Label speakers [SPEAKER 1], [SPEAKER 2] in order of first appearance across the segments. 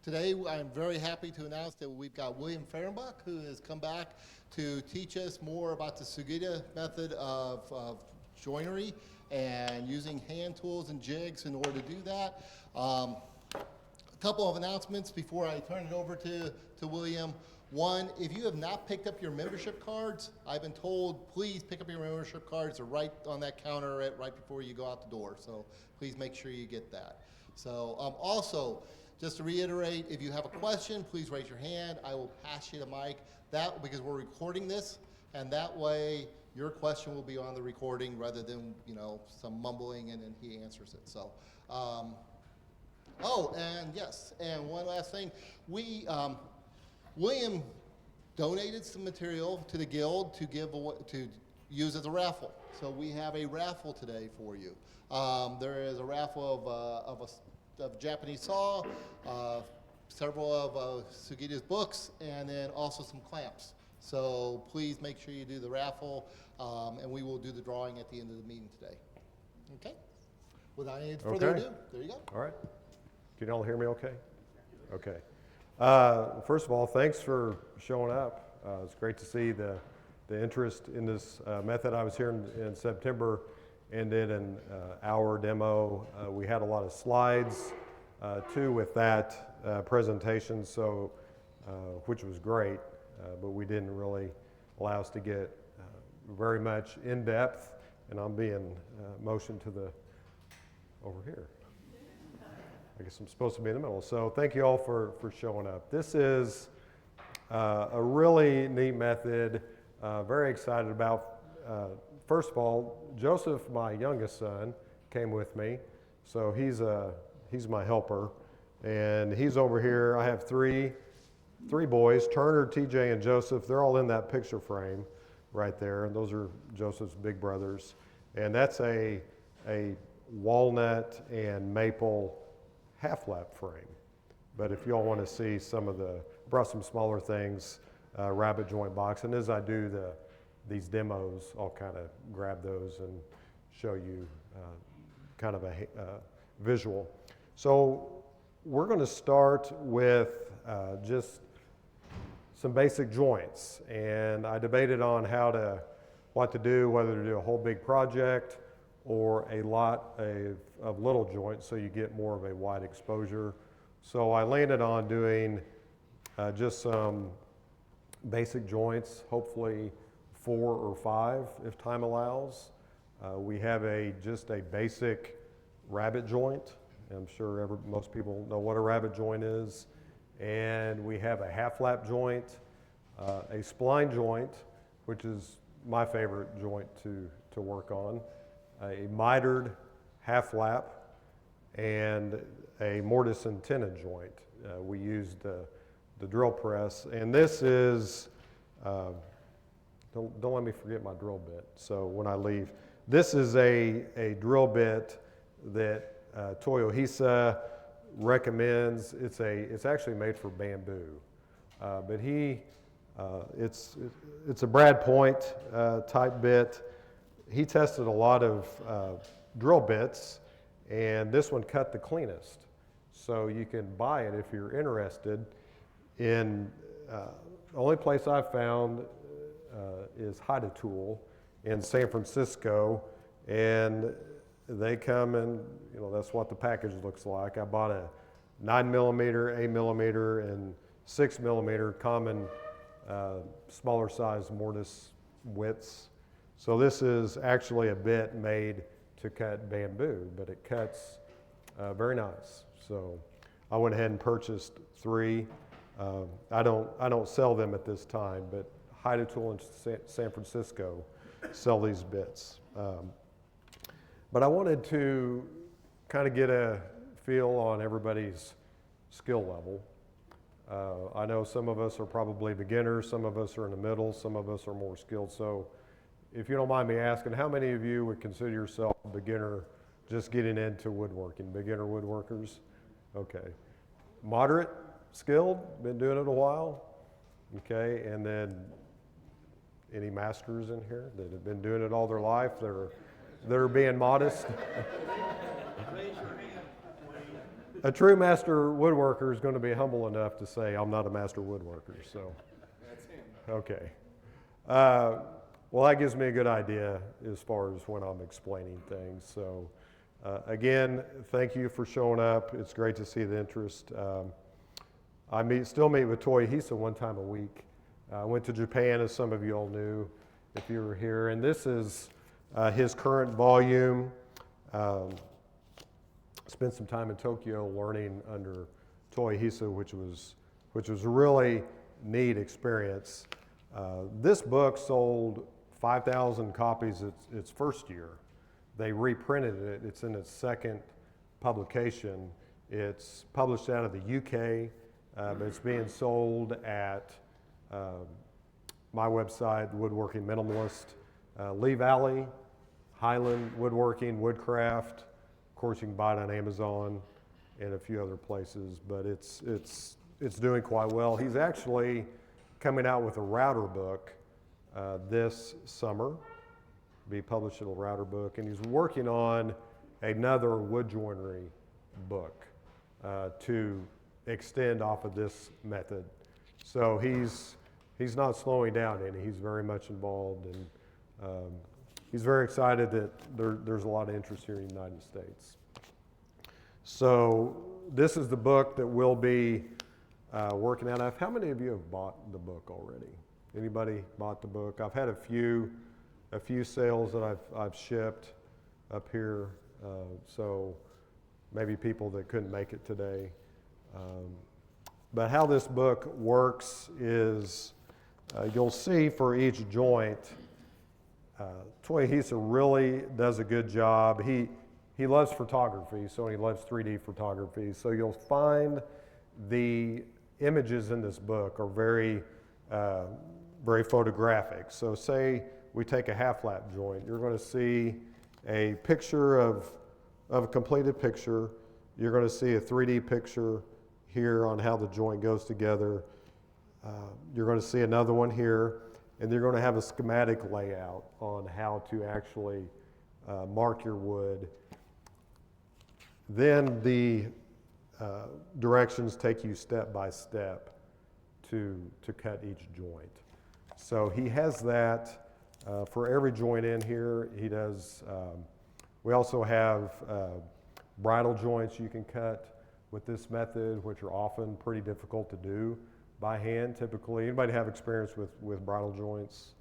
[SPEAKER 1] Today, I'm very happy to announce that we've got William Fehrenbach, who has come back to teach us more about the Sugita method of joinery and using hand tools and jigs in order to do that. A couple of announcements before I turn it over to William. One, if you have not picked up your membership cards, I've been told, please pick up your membership cards. They're right on that counter right before you go out the door. So please make sure you get that. So also, just to reiterate, if you have a question, please raise your hand. I will pass you the mic. Because we're recording this, and that way your question will be on the recording rather than some mumbling and then he answers it. So, and one last thing, William donated some material to the guild to use as a raffle. So we have a raffle today for you. There is a raffle of Japanese saw, several of Sugita's books, and then also some clamps. So please make sure you do the raffle, and we will do the drawing at the end of the meeting today. Okay? Without any further ado, there you go.
[SPEAKER 2] All right. Can you all hear me okay? Okay. First of all, thanks for showing up. It's great to see the interest in this method. I was here in September and did an hour demo. We had a lot of slides too with that presentation, so which was great, but we didn't really allow us to get very much in depth, and I'm being motioned to the over here. I guess I'm supposed to be in the middle. So thank you all for showing up. This is a really neat method. Very excited about. First of all, Joseph, my youngest son, came with me. So he's my helper, and he's over here. I have three boys: Turner, TJ, and Joseph. They're all in that picture frame right there, and those are Joseph's big brothers. And that's a walnut and maple half-lap frame. But if you all want to see brought some smaller things, rabbet joint box, and as I do these demos, I'll kind of grab those and show you kind of a visual. So we're going to start with just some basic joints, and I debated on what to do, whether to do a whole big project or a lot of little joints so you get more of a wide exposure. So I landed on doing just some basic joints, hopefully 4 or 5 if time allows. We have just a basic rabbet joint. I'm sure most people know what a rabbet joint is. And we have a half-lap joint, a spline joint, which is my favorite joint to work on, a mitered half-lap, and a mortise and tenon joint. We used the drill press, and this is, don't let me forget my drill bit, so when I leave. This is a drill bit that Toyohisa recommends. It's actually made for bamboo, but it's a Brad Point type bit. He tested a lot of drill bits, and this one cut the cleanest. So you can buy it if you're interested. The only place I've found is Tool in San Francisco, and they come and that's what the package looks like. I bought a 9mm, 8mm, and 6mm common smaller size mortise widths. So this is actually a bit made to cut bamboo, but it cuts very nice. So I went ahead and purchased 3. I don't sell them at this time, but Tool in San Francisco sell these bits. But I wanted to kind of get a feel on everybody's skill level. I know some of us are probably beginners, some of us are in the middle, some of us are more skilled. So if you don't mind me asking, how many of you would consider yourself a beginner just getting into woodworking? Beginner woodworkers? Okay. Moderate, skilled, been doing it a while? Okay, and then any masters in here that have been doing it all their life? They're being modest?
[SPEAKER 3] Raise your hand,
[SPEAKER 2] a true master woodworker is going to be humble enough to say, I'm not a master woodworker, so.
[SPEAKER 3] That's him.
[SPEAKER 2] Okay. Well, that gives me a good idea as far as when I'm explaining things. So, again, thank you for showing up. It's great to see the interest. I still meet with Toyohisa one time a week. I went to Japan, as some of you all knew, if you were here. And this is his current volume. Spent some time in Tokyo learning under Toyohisa, which was a really neat experience. This book sold 5,000 copies its first year. They reprinted it. It's in its second publication. It's published out of the UK, but it's being sold at my website, Woodworking Minimalist, Lee Valley, Highland Woodworking, Woodcraft. Of course, you can buy it on Amazon and a few other places, but it's doing quite well. He's actually coming out with a router book this summer, be published in a router book, and he's working on another wood joinery book to extend off of this method. So he's not slowing down any. He's very much involved, and he's very excited that there's a lot of interest here in the United States. So this is the book that we'll be working out of. How many of you have bought the book already? Anybody bought the book? I've had a few sales that I've shipped up here. So maybe people that couldn't make it today. But how this book works is you'll see for each joint, Toyohisa really does a good job. He loves photography, so he loves 3D photography. So you'll find the images in this book are very, very photographic. So say we take a half-lap joint, you're going to see a picture of a completed picture. You're going to see a 3D picture here on how the joint goes together. You're going to see another one here, and you're going to have a schematic layout on how to actually mark your wood. Then the directions take you step by step to cut each joint. So he has that for every joint in here. He does. We also have bridle joints you can cut with this method, which are often pretty difficult to do by hand. Typically, anybody have experience with bridle joints?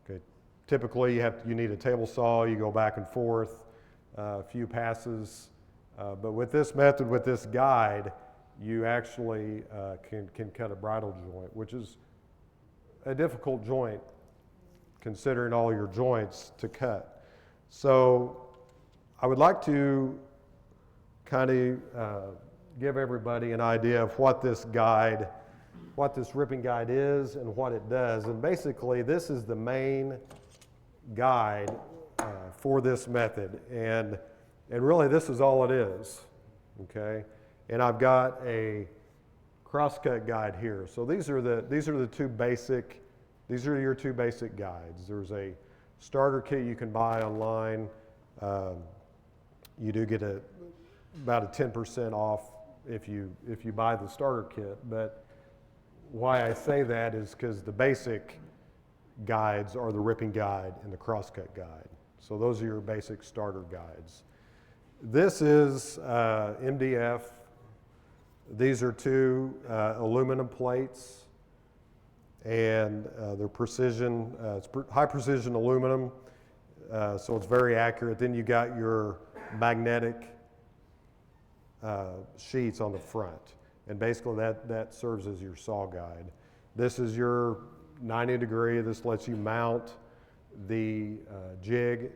[SPEAKER 2] Okay. Typically, you need a table saw. You go back and forth a few passes. But with this method, with this guide, you actually can cut a bridle joint, which is a difficult joint considering all your joints to cut. So I would like to kind of give everybody an idea of what this ripping guide is and what it does. And basically, this is the main guide for this method. And really, this is all it is, okay? And I've got a crosscut guide here. So these are your two basic guides. There's a starter kit you can buy online. You do get about a 10% off if you buy the starter kit. But why I say that is because the basic guides are the ripping guide and the crosscut guide. So those are your basic starter guides. This is MDF. These are two aluminum plates, and they're precision. It's high precision aluminum, so it's very accurate. Then you got your magnetic sheets on the front, and basically that serves as your saw guide. This is your 90 degree. This lets you mount the jig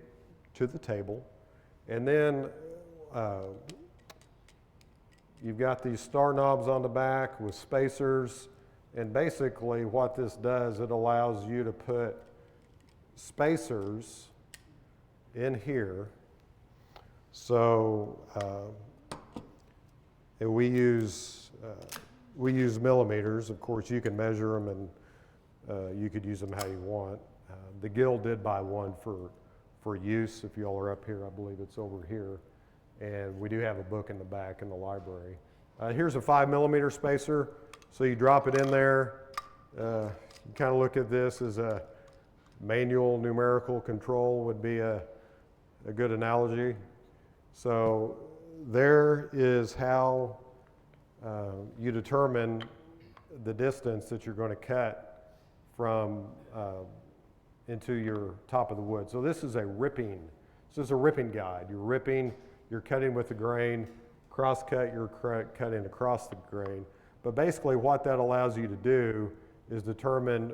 [SPEAKER 2] to the table, and then you've got these star knobs on the back with spacers, and basically what this does, it allows you to put spacers in here. So and we use millimeters. Of course, you can measure them, and you could use them how you want. The Guild did buy one for use. If you all are up here, I believe it's over here. And we do have a book in the back in the library. Here's a 5mm spacer. So you drop it in there. You kind of look at this as a manual numerical control would be a good analogy. So there is how you determine the distance that you're going to cut from into your top of the wood. So this is a ripping guide. You're ripping, you're cutting with the grain, cross cut, you're cutting across the grain. But basically what that allows you to do is determine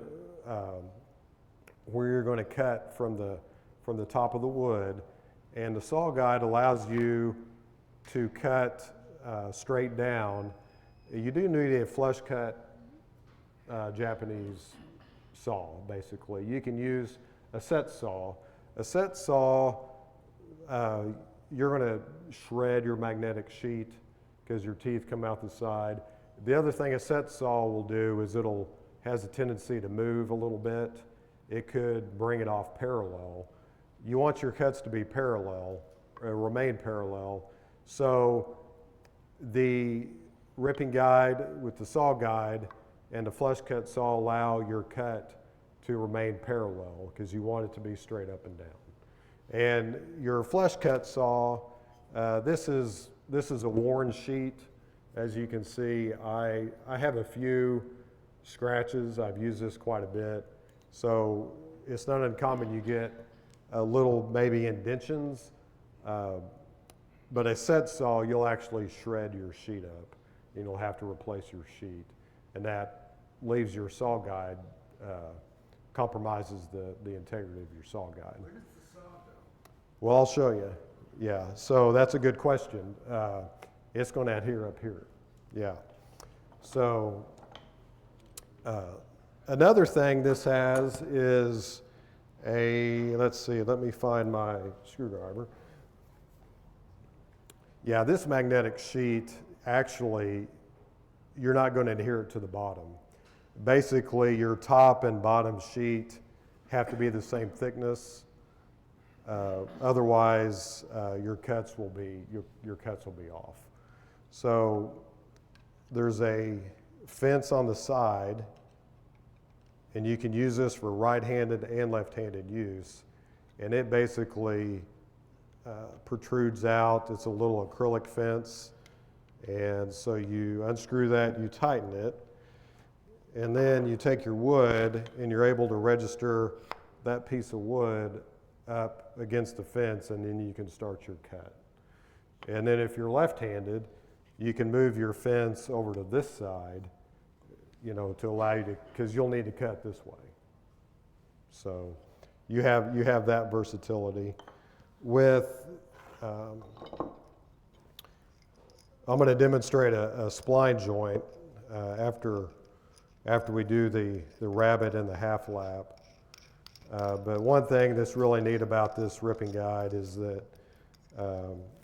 [SPEAKER 2] where you're going to cut from the top of the wood. And the saw guide allows you to cut straight down. You do need a flush cut Japanese saw, basically. You can use a set saw. A set saw, you're going to shred your magnetic sheet because your teeth come out the side. The other thing a set saw will do is has a tendency to move a little bit. It could bring it off parallel. You want your cuts to be parallel, remain parallel. So the ripping guide with the saw guide and the flush cut saw allow your cut to remain parallel because you want it to be straight up and down. And your flush cut saw, this is a worn sheet. As you can see, I have a few scratches. I've used this quite a bit. So it's not uncommon you get a little maybe indentions, but a set saw, you'll actually shred your sheet up. You'll have to replace your sheet. And that leaves your saw guide, compromises the integrity of your saw guide.
[SPEAKER 3] Where does the saw go?
[SPEAKER 2] Well, I'll show you. Yeah, so that's a good question. It's going to adhere up here. Yeah. So another thing this has is let's see, let me find my screwdriver. Yeah, this magnetic sheet, actually, you're not going to adhere it to the bottom. Basically, your top and bottom sheet have to be the same thickness. Otherwise, your cuts will be off. So there's a fence on the side, and you can use this for right-handed and left-handed use. And it basically protrudes out. It's a little acrylic fence. And so you unscrew that, you tighten it, and then you take your wood and you're able to register that piece of wood up against the fence, and then you can start your cut. And then if you're left-handed, you can move your fence over to this side, to allow you to, because you'll need to cut this way. So you have that versatility. With, I'm going to demonstrate a spline joint after we do the rabbet and the half lap. But one thing that's really neat about this ripping guide is that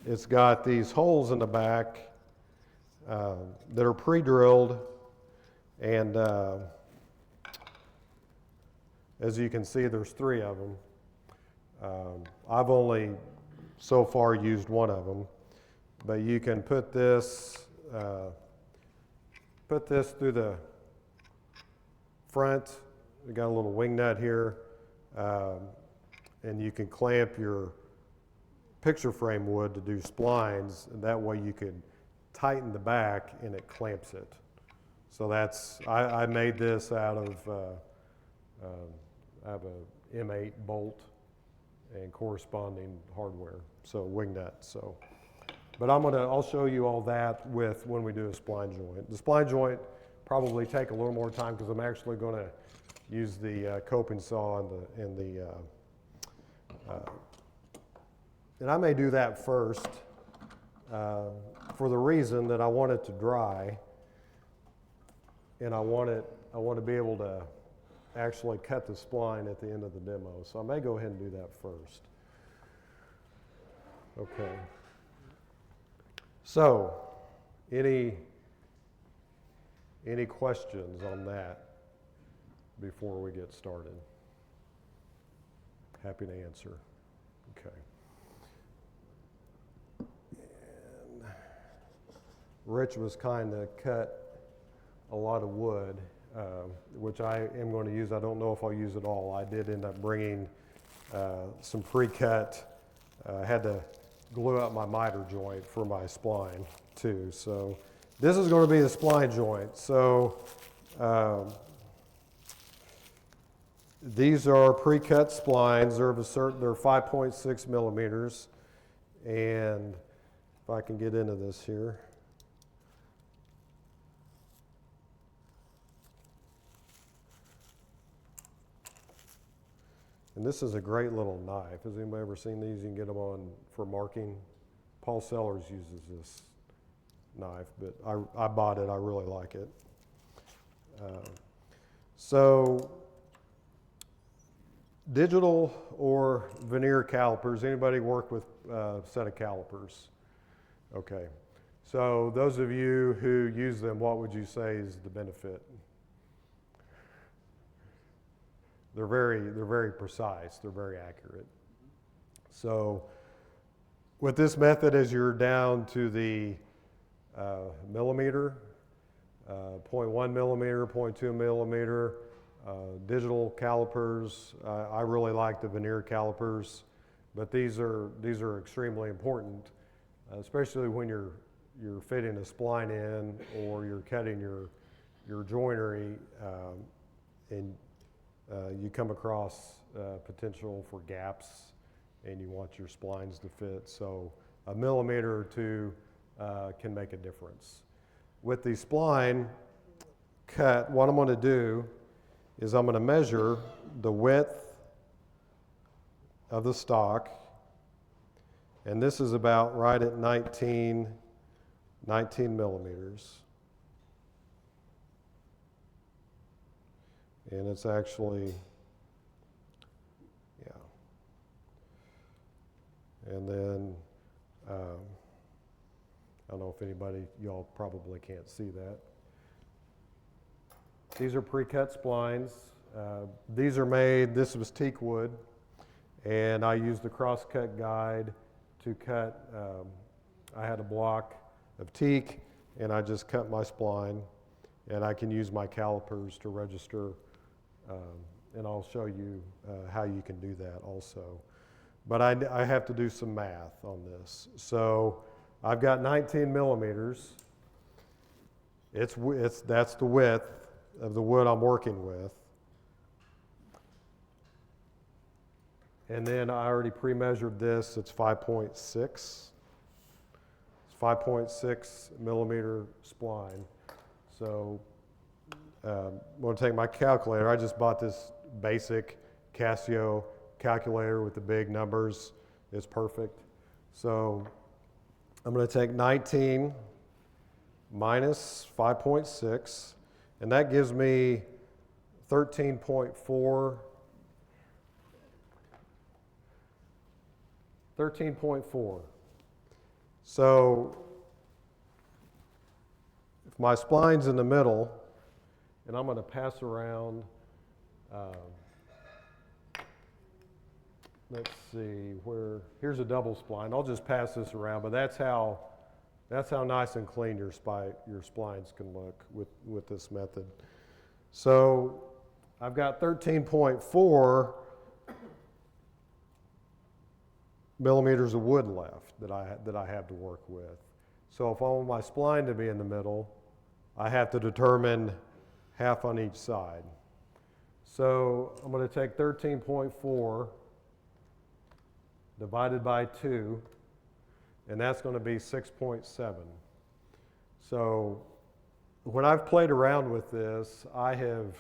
[SPEAKER 2] it's got these holes in the back that are pre-drilled, and as you can see, there's 3 of them. I've only so far used one of them, but you can put this through the front. We got a little wing nut here, and you can clamp your picture frame wood to do splines, and that way you can tighten the back and it clamps it. So I made this out of a M8 bolt and corresponding hardware, so wing nut. So, but I'll show you all that when we do a spline joint. The spline joint probably take a little more time because I'm actually going to use the coping saw and I may do that first for the reason that I want it to dry, and I want to be able to actually cut the spline at the end of the demo. So I may go ahead and do that first. Okay. So, any questions on that before we get started? Happy to answer. Okay. Rich was kind to cut a lot of wood, which I am going to use. I don't know if I'll use it all. I did end up bringing some pre-cut. I had to glue up my miter joint for my spline too. So this is going to be the spline joint. So these are pre-cut splines. They're of a certain, they're 5.6 millimeters. And if I can get into this here. And this is a great little knife. Has anybody ever seen these? You can get them on for marking. Paul Sellers uses this knife, but I bought it. I really like it. So digital or veneer calipers. Anybody work with a set of calipers? Okay. So those of you who use them, what would you say is the benefit? They're very precise. They're very accurate. So with this method, as you're down to the millimeter, 0.1 millimeter, 0.2 millimeter, digital calipers. I really like the veneer calipers, but these are extremely important, especially when you're fitting a spline in or you're cutting your joinery, and you come across potential for gaps, and you want your splines to fit. So a millimeter or two can make a difference. With the spline cut, what I'm going to do is I'm going to measure the width of the stock, and this is about right at 19 millimeters. And it's actually, yeah. And then, I don't know if anybody, y'all probably can't see that. These are pre-cut splines. These are made, this was teak wood, and I used the crosscut guide to cut. I had a block of teak, and I just cut my spline, and I can use my calipers to register, and I'll show you how you can do that also. But I have to do some math on this. So I've got 19 millimeters. That's the width of the wood I'm working with. And then I already pre-measured this. It's 5.6. It's 5.6 millimeter spline. So I'm going to take my calculator. I just bought this basic Casio calculator with the big numbers. It's perfect. So I'm going to take 19 minus 5.6, and that gives me 13.4. 13.4. So if my spline's in the middle, and I'm going to pass around, let's see, here's a double spline. I'll just pass this around, but that's how nice and clean your splines can look with this method. So I've got 13.4 millimeters of wood left that I have to work with. So if I want my spline to be in the middle, I have to determine half on each side. So I'm going to take 13.4 divided by 2, and that's going to be 6.7. So when I've played around with this, I've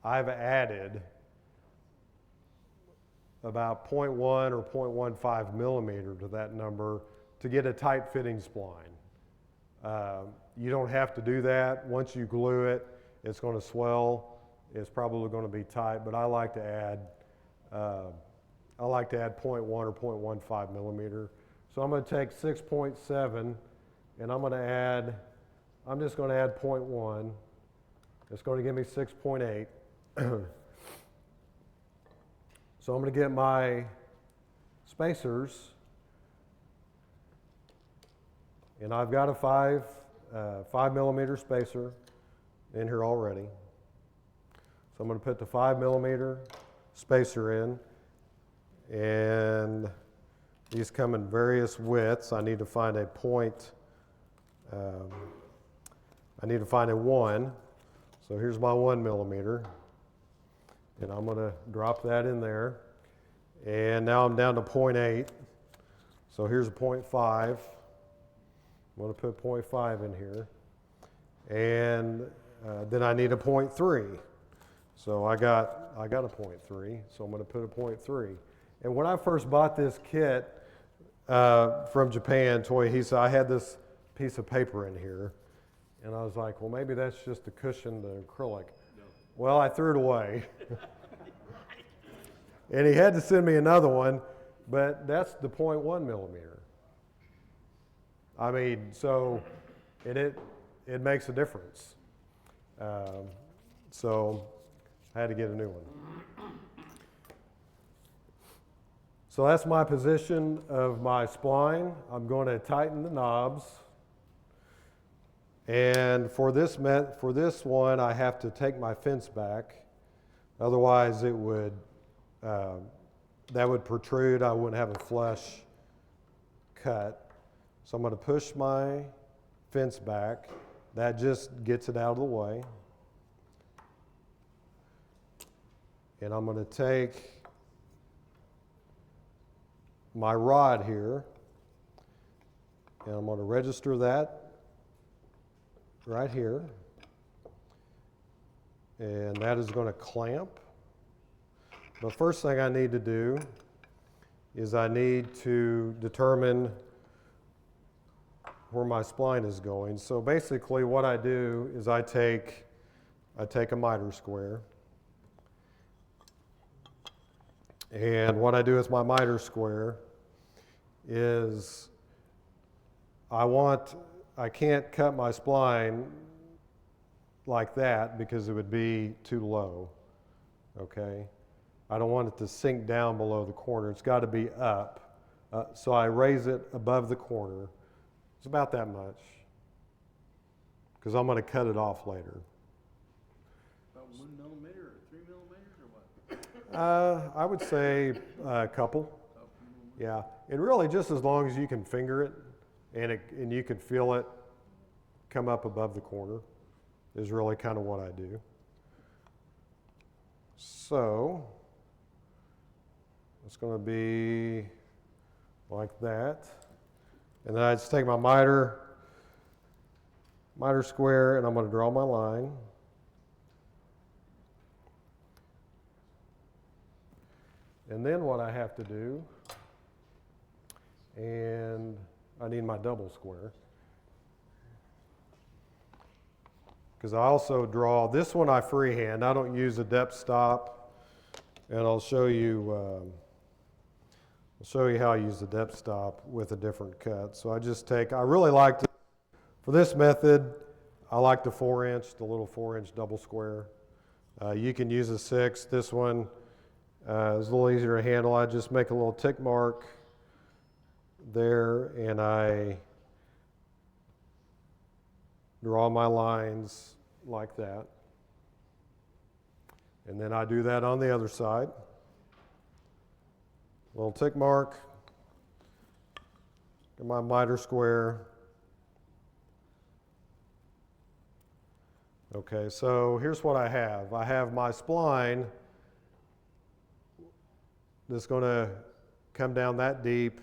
[SPEAKER 2] added about 0.1 or 0.15 millimeter to that number to get a tight fitting spline. You don't have to do that. Once you glue it, it's going to swell. It's probably going to be tight, but I like to add 0.1 or 0.15 millimeter. So I'm going to take 6.7, and I'm just going to add 0.1. It's going to give me 6.8. So I'm going to get my spacers, and I've got a 5 5mm spacer in here already. So I'm going to put the 5mm spacer in, and these come in various widths. I need to find a point. I need to find a 1. So here's my 1mm, and I'm going to drop that in there. And now I'm down to 0.8. So here's a 0.5. I'm going to put 0.5 in here. And then I need a 0.3. So I got a 0.3. So I'm going to put a 0.3. And when I first bought this kit from Japan, Toyohisa, I had this piece of paper in here. And I was like, well, maybe that's just to cushion the acrylic. No. Well, I threw it away. And he had to send me another one, but that's the 0.1mm. I mean, so it makes a difference. So I had to get a new one. So that's my position of my spline. I'm going to tighten the knobs. And for this one, I have to take my fence back. Otherwise, it would that would protrude. I wouldn't have a flush cut. So I'm going to push my fence back. That just gets it out of the way. And I'm going to take my rod here, and I'm going to register that right here, and that is going to clamp. The first thing I need to do is I need to determine where my spline is going. So basically what I do is I take a miter square, and what I do with my miter square is I can't cut my spline like that because it would be too low, okay? I don't want it to sink down below the corner. It's got to be up. So I raise it above the corner. It's about that much because I'm going to cut it off later.
[SPEAKER 3] About 1mm or 3mm or what?
[SPEAKER 2] I would say a couple. Yeah, and really just as long as you can finger it and you can feel it come up above the corner is really kind of what I do. So it's going to be like that. And then I just take my miter square, and I'm going to draw my line. And then what I have to do, and I need my double square, because I also draw, this one I freehand. I don't use a depth stop, and I'll show you how I use the depth stop with a different cut. So I just take, I really like to, for this method, I like the 4-inch, the little 4-inch double square. You can use a 6. This one is a little easier to handle. I just make a little tick mark there, and I draw my lines like that. And then I do that on the other side. Little tick mark, get my miter square. Okay, so here's what I have. I have my spline that's going to come down that deep,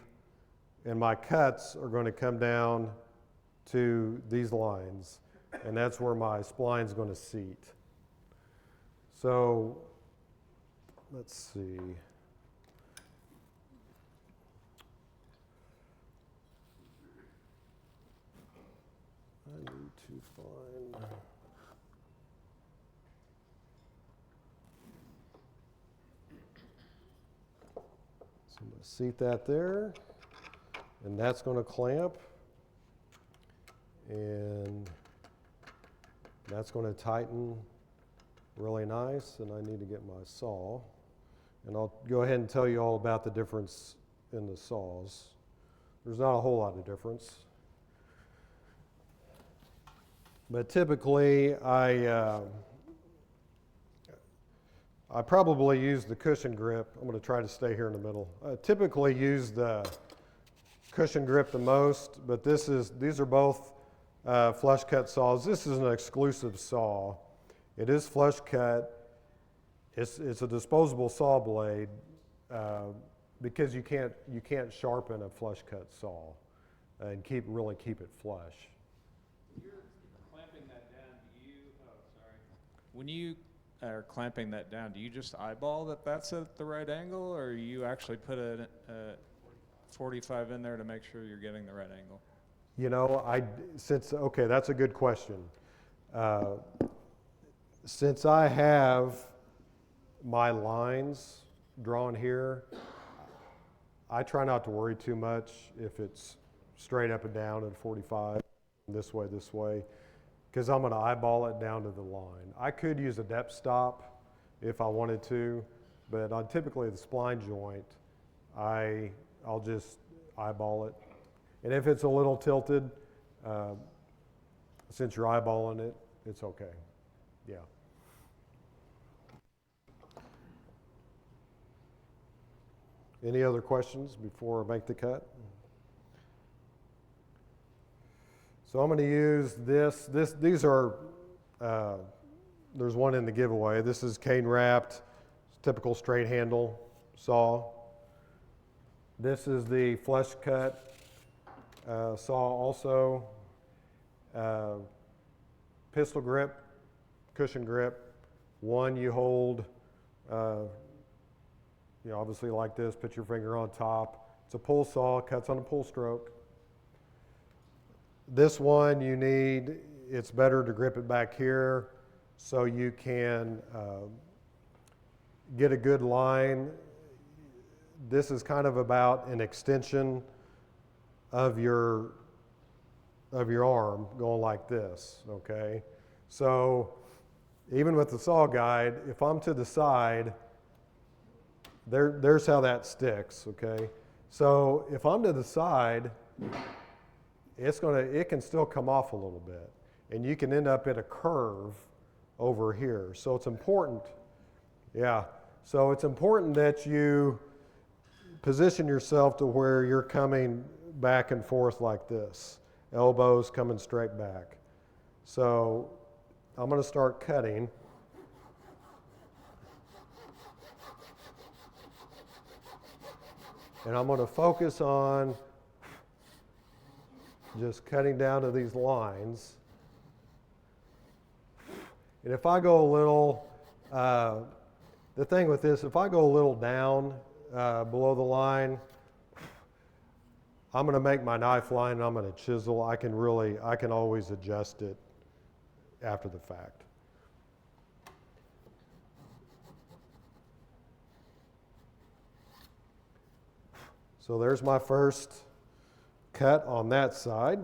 [SPEAKER 2] and my cuts are going to come down to these lines, and that's where my spline is going to seat. So let's see. I need to find. So I'm going to seat that there, and that's going to clamp, and that's going to tighten really nice, and I need to get my saw. And I'll go ahead and tell you all about the difference in the saws. There's not a whole lot of difference. But typically, I probably use the cushion grip. I'm going to try to stay here in the middle. I typically use the cushion grip the most, but these are both flush cut saws. This is an exclusive saw. It is flush cut. It's a disposable saw blade because you can't sharpen a flush cut saw and really keep it flush.
[SPEAKER 4] When you're clamping that down, when you are clamping that down, do you just eyeball that that's at the right angle, or you actually put a 45 in there to make sure you're getting the right angle?
[SPEAKER 2] You know, okay, that's a good question. Since I have my lines drawn here, I try not to worry too much if it's straight up and down at 45, this way, because I'm going to eyeball it down to the line. I could use a depth stop if I wanted to, but on typically the spline joint, I'll just eyeball it. And if it's a little tilted, since you're eyeballing it, it's okay. Yeah. Any other questions before I make the cut? So I'm going to use these are, there's one in the giveaway. This is cane wrapped, typical straight handle saw. This is the flush cut saw also. Pistol grip, cushion grip. One you hold, obviously like this, put your finger on top. It's a pull saw, cuts on a pull stroke. This one it's better to grip it back here so you can get a good line. This is kind of about an extension of your arm going like this, okay? So even with the saw guide, if I'm to the side, there's how that sticks, okay? So if I'm to the side, it can still come off a little bit, and you can end up in a curve over here. So it's important, so it's important that you position yourself to where you're coming back and forth like this, elbows coming straight back. So I'm going to start cutting. And I'm going to focus on just cutting down to these lines. And if I go a little, the thing with this, if I go a little down below the line, I'm going to make my knife line and I'm going to chisel. I can always adjust it after the fact. So there's my first cut on that side.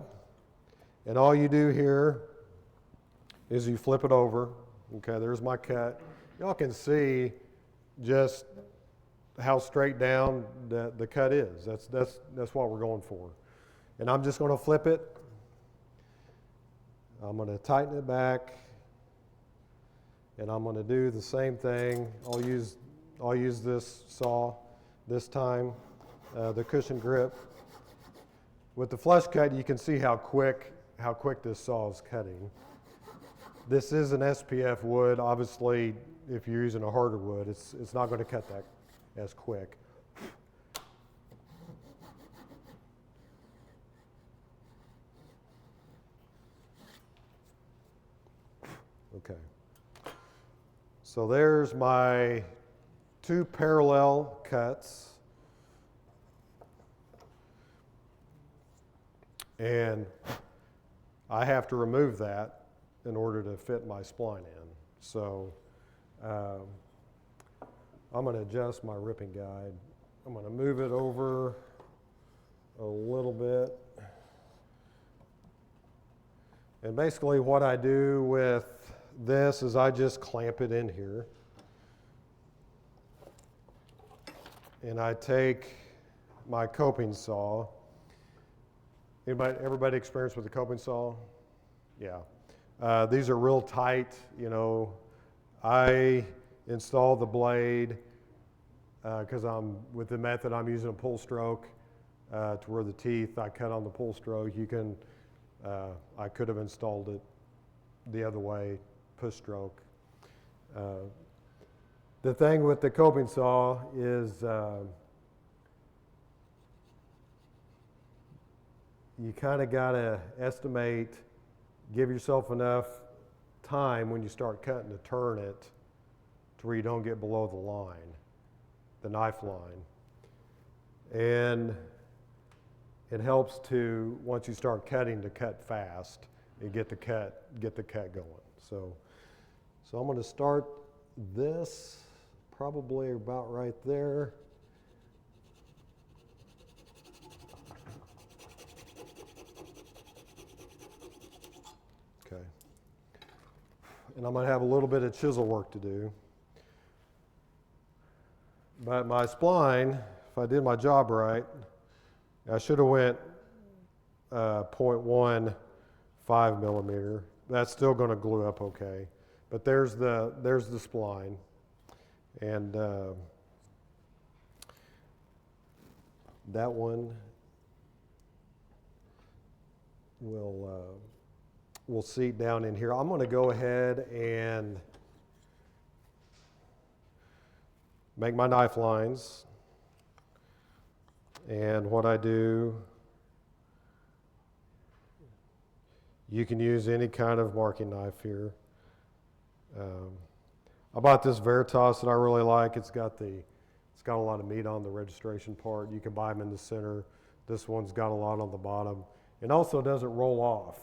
[SPEAKER 2] And all you do here is you flip it over. Okay, there's my cut. Y'all can see just how straight down the cut is. That's what we're going for. And I'm just going to flip it. I'm going to tighten it back. And I'm going to do the same thing. I'll use this saw this time. The cushion grip. With the flush cut, you can see how quick this saw is cutting. This is an SPF wood. Obviously, if you're using a harder wood, it's not going to cut that as quick. Okay. So there's my two parallel cuts. And I have to remove that in order to fit my spline in. So I'm going to adjust my ripping guide. I'm going to move it over a little bit. And basically what I do with this is I just clamp it in here. And I take my coping saw. Everybody experienced with the coping saw? Yeah. These are real tight, I install the blade because with the method I'm using a pull stroke to where the teeth, I cut on the pull stroke. I could have installed it the other way, push stroke. The thing with the coping saw is you kind of got to estimate, give yourself enough time when you start cutting to turn it to where you don't get below the line, the knife line. And it helps to, once you start cutting, to cut fast and get the cut going. So I'm going to start this probably about right there. Okay. And I'm going to have a little bit of chisel work to do. But my spline, if I did my job right, I should have went 0.15 millimeter. That's still going to glue up okay. But there's the spline. And that one will seat down in here. I'm going to go ahead and make my knife lines. And what I do, you can use any kind of marking knife here. I bought this Veritas that I really like. It's got a lot of meat on the registration part. You can buy them in the center. This one's got a lot on the bottom. It also doesn't roll off.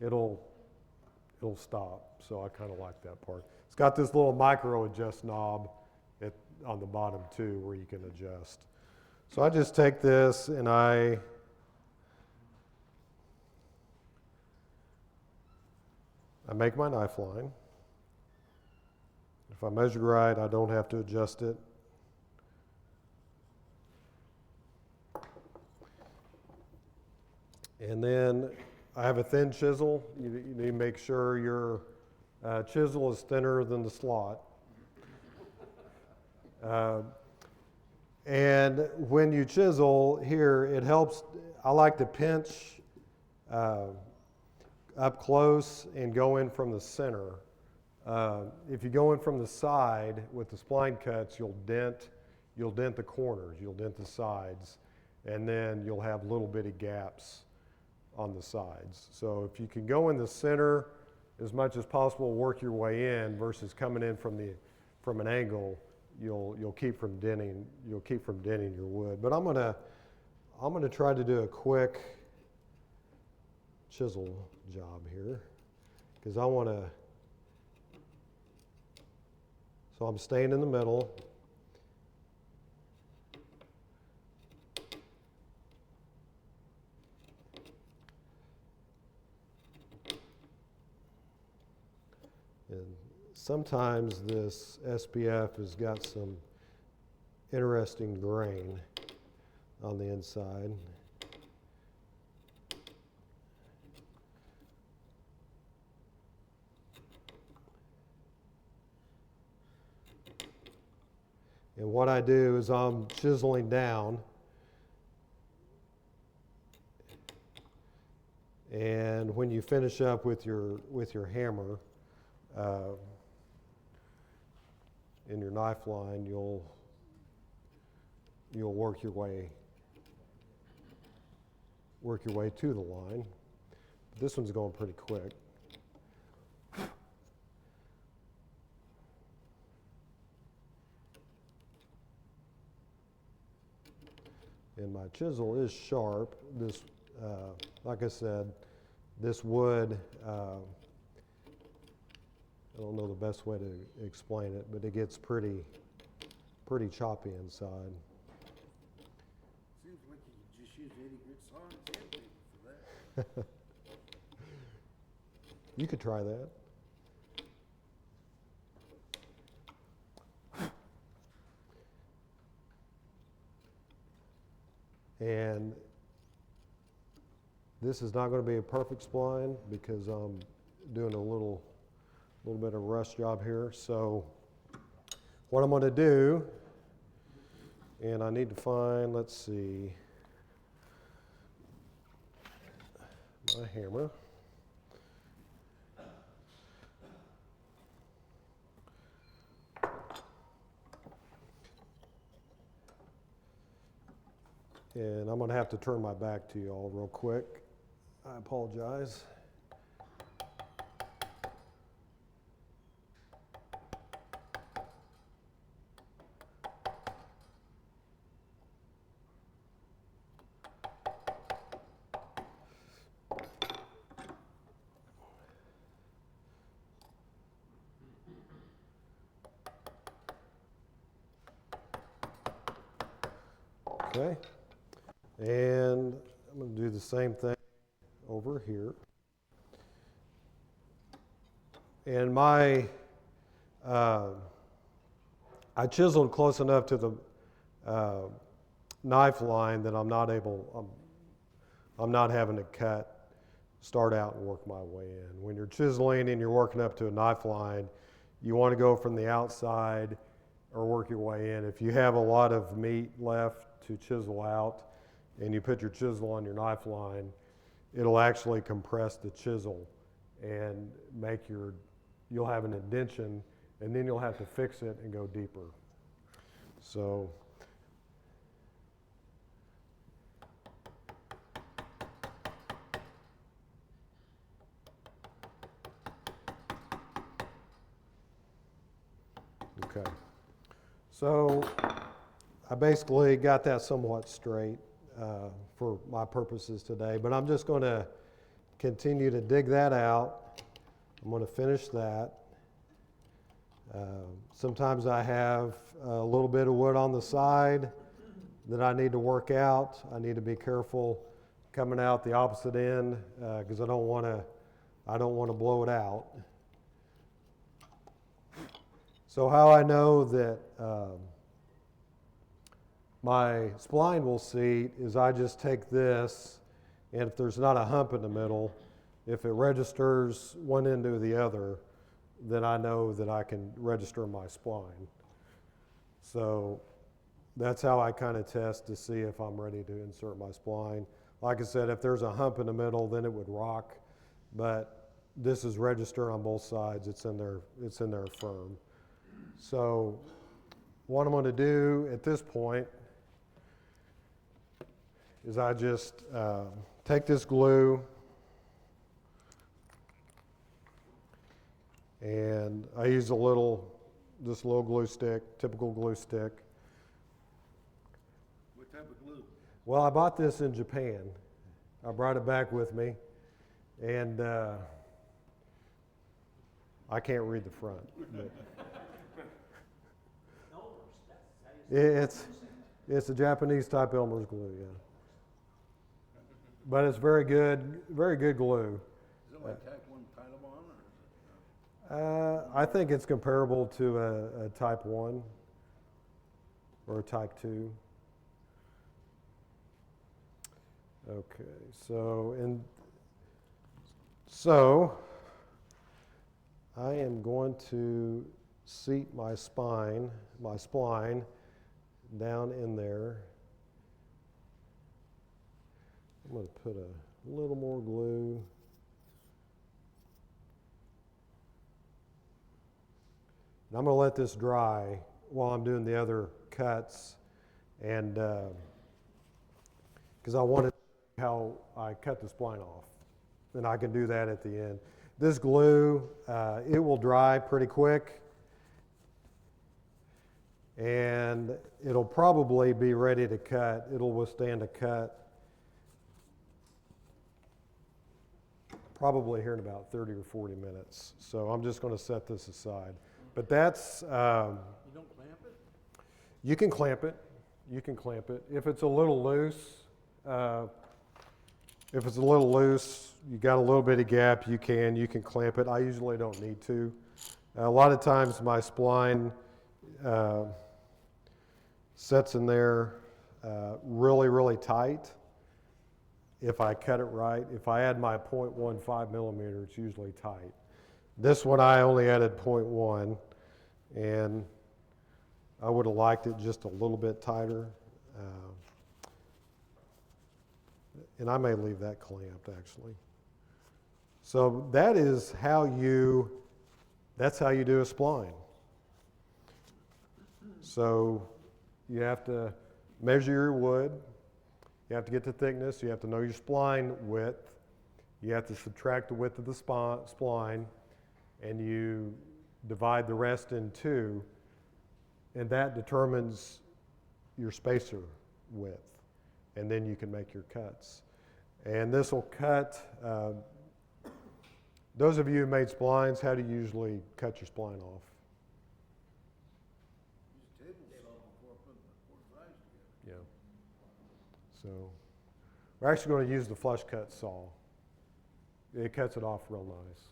[SPEAKER 2] It'll stop. So I kind of like that part. It's got this little micro adjust knob on the bottom too, where you can adjust. So I just take this and I make my knife line. If I measured right, I don't have to adjust it. And then I have a thin chisel. You need to make sure your chisel is thinner than the slot. And when you chisel here, it helps. I like to pinch up close and go in from the center. If you go in from the side with the spline cuts, you'll dent the corners, you'll dent the sides, and then you'll have little bitty gaps on the sides. So if you can go in the center as much as possible, work your way in versus coming in from an angle, you'll keep from denting your wood. But I'm gonna try to do a quick chisel job here because I want to. So I'm staying in the middle. And sometimes this SPF has got some interesting grain on the inside. And what I do is I'm chiseling down, and when you finish up with your hammer in your knife line, you'll work your way to the line. But this one's going pretty quick. And my chisel is sharp. This, like I said, this wood, I don't know the best way to explain it, but it gets pretty choppy inside.
[SPEAKER 3] Seems like you could just use any good saw and sandpaper for that.
[SPEAKER 2] You could try that. And this is not going to be a perfect spline because I'm doing a little bit of rush job here. So what I'm going to do, and I need to find, let's see, my hammer. And I'm going to have to turn my back to you all real quick. I apologize. Okay. And I'm going to do the same thing over here. And I chiseled close enough to the knife line that I'm not having to start out and work my way in. When you're chiseling and you're working up to a knife line, you want to go from the outside or work your way in. If you have a lot of meat left to chisel out and you put your chisel on your knife line, it'll actually compress the chisel and you'll have an indention, and then you'll have to fix it and go deeper. So okay. So I basically got that somewhat straight for my purposes today, but I'm just going to continue to dig that out. I'm going to finish that. Sometimes I have a little bit of wood on the side that I need to work out. I need to be careful coming out the opposite end because I don't want to blow it out. So how I know that my spline will seat is I just take this, and if there's not a hump in the middle, if it registers one end to the other, then I know that I can register my spline. So that's how I kind of test to see if I'm ready to insert my spline. Like I said, if there's a hump in the middle, then it would rock, but this is registered on both sides. It's in there firm. So what I'm going to do at this point is I just take this glue and I use this little glue stick, typical glue stick.
[SPEAKER 3] What type of glue?
[SPEAKER 2] Well, I bought this in Japan. I brought it back with me, and I can't read the front. But it's a Japanese type Elmer's glue, yeah. But it's very good glue.
[SPEAKER 3] Is it like type 1 Taiwan, or is it?
[SPEAKER 2] I think it's comparable to a type 1 or a type 2. Okay, so I am going to seat my spline down in there. I'm going to put a little more glue. And I'm going to let this dry while I'm doing the other cuts, and because I want to see how I cut the spline off, and I can do that at the end. This glue, it will dry pretty quick, and it'll probably be ready to cut. It'll withstand a cut probably here in about 30 or 40 minutes. So I'm just going to set this aside. But that's...
[SPEAKER 3] You don't clamp it?
[SPEAKER 2] You can clamp it. You can clamp it. If it's a little loose, you got a little bit of gap, you can clamp it. I usually don't need to. A lot of times my spline sets in there really, really tight, if I cut it right. If I add my 0.15 millimeter, it's usually tight. This one I only added 0.1, and I would have liked it just a little bit tighter. And I may leave that clamped actually. So that's how you do a spline. So you have to measure your wood, you have to get the thickness, you have to know your spline width, you have to subtract the width of the spline, and you divide the rest in two, and that determines your spacer width, and then you can make your cuts. And this will cut, those of you who made splines, how do you usually cut your spline off?
[SPEAKER 3] Use table saw before putting the 45s together.
[SPEAKER 2] Yeah. So we're actually going to use the flush cut saw. It cuts it off real nice.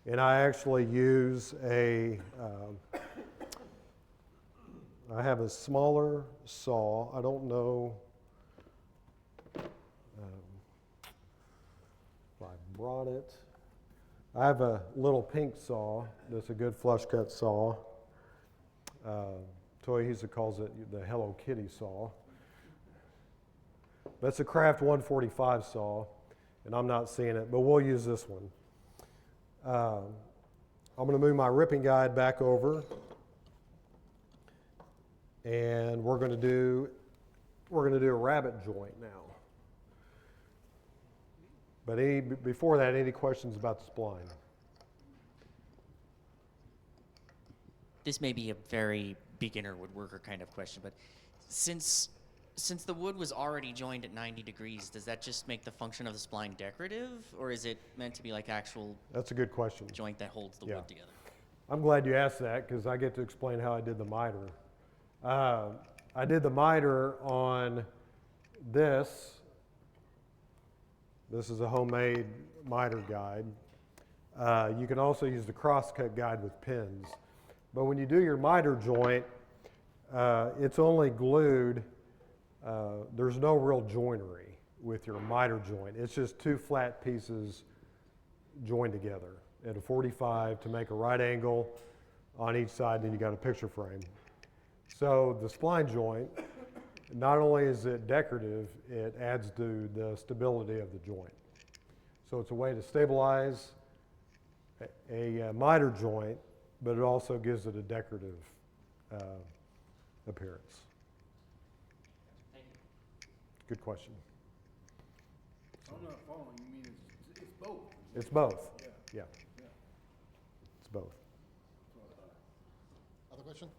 [SPEAKER 2] And I actually use I have a smaller saw. I don't know if I brought it. I have a little pink saw that's a good flush cut saw. Toyohisa calls it the Hello Kitty saw. That's a Craft 145 saw, and I'm not seeing it, but we'll use this one. I'm going to move my ripping guide back over, and we're going to do a rabbit joint now. But before that, any questions about the spline?
[SPEAKER 5] This may be a very beginner woodworker kind of question, but since the wood was already joined at 90 degrees, does that just make the function of the spline decorative, or is it meant to be like actual
[SPEAKER 2] That's a good question.
[SPEAKER 5] joint that holds the
[SPEAKER 2] Yeah.
[SPEAKER 5] wood together?
[SPEAKER 2] I'm glad you asked that because I get to explain how I did the miter. I did the miter on this. This is a homemade miter guide. You can also use the crosscut guide with pins. But when you do your miter joint, it's only glued. There's no real joinery with your miter joint. It's just two flat pieces joined together at a 45 to make a right angle on each side, and then you got a picture frame. So the spline joint, not only is it decorative, it adds to the stability of the joint. So it's a way to stabilize a miter joint, but it also gives it a decorative appearance.
[SPEAKER 5] Thank you.
[SPEAKER 2] Good question.
[SPEAKER 3] I'm not following, you mean it's both?
[SPEAKER 2] It's both.
[SPEAKER 3] Yeah.
[SPEAKER 2] Yeah.
[SPEAKER 3] Yeah.
[SPEAKER 2] It's both.
[SPEAKER 1] Other question?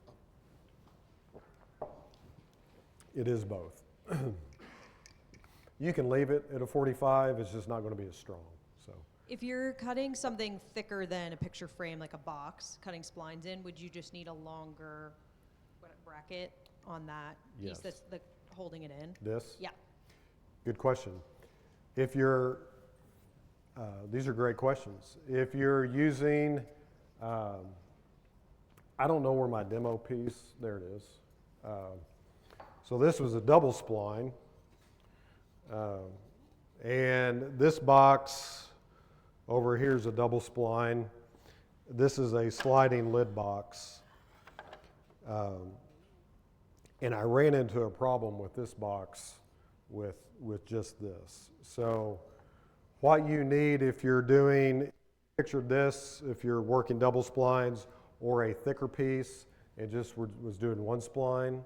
[SPEAKER 2] It is both. You can leave it at a 45, it's just not going to be as strong. So
[SPEAKER 6] If you're cutting something thicker than a picture frame, like a box, cutting splines in, would you just need a longer bracket on that
[SPEAKER 2] Yes.
[SPEAKER 6] piece that's holding it in?
[SPEAKER 2] this,
[SPEAKER 6] Yeah.
[SPEAKER 2] good question. If you're, these are great questions. If you're using, I don't know where my demo piece, there it is. So this was a double spline. And this box over here is a double spline. This is a sliding lid box. And I ran into a problem with this box with just this. So what you need if you're doing, picture this, if you're working double splines or a thicker piece and just was doing one spline,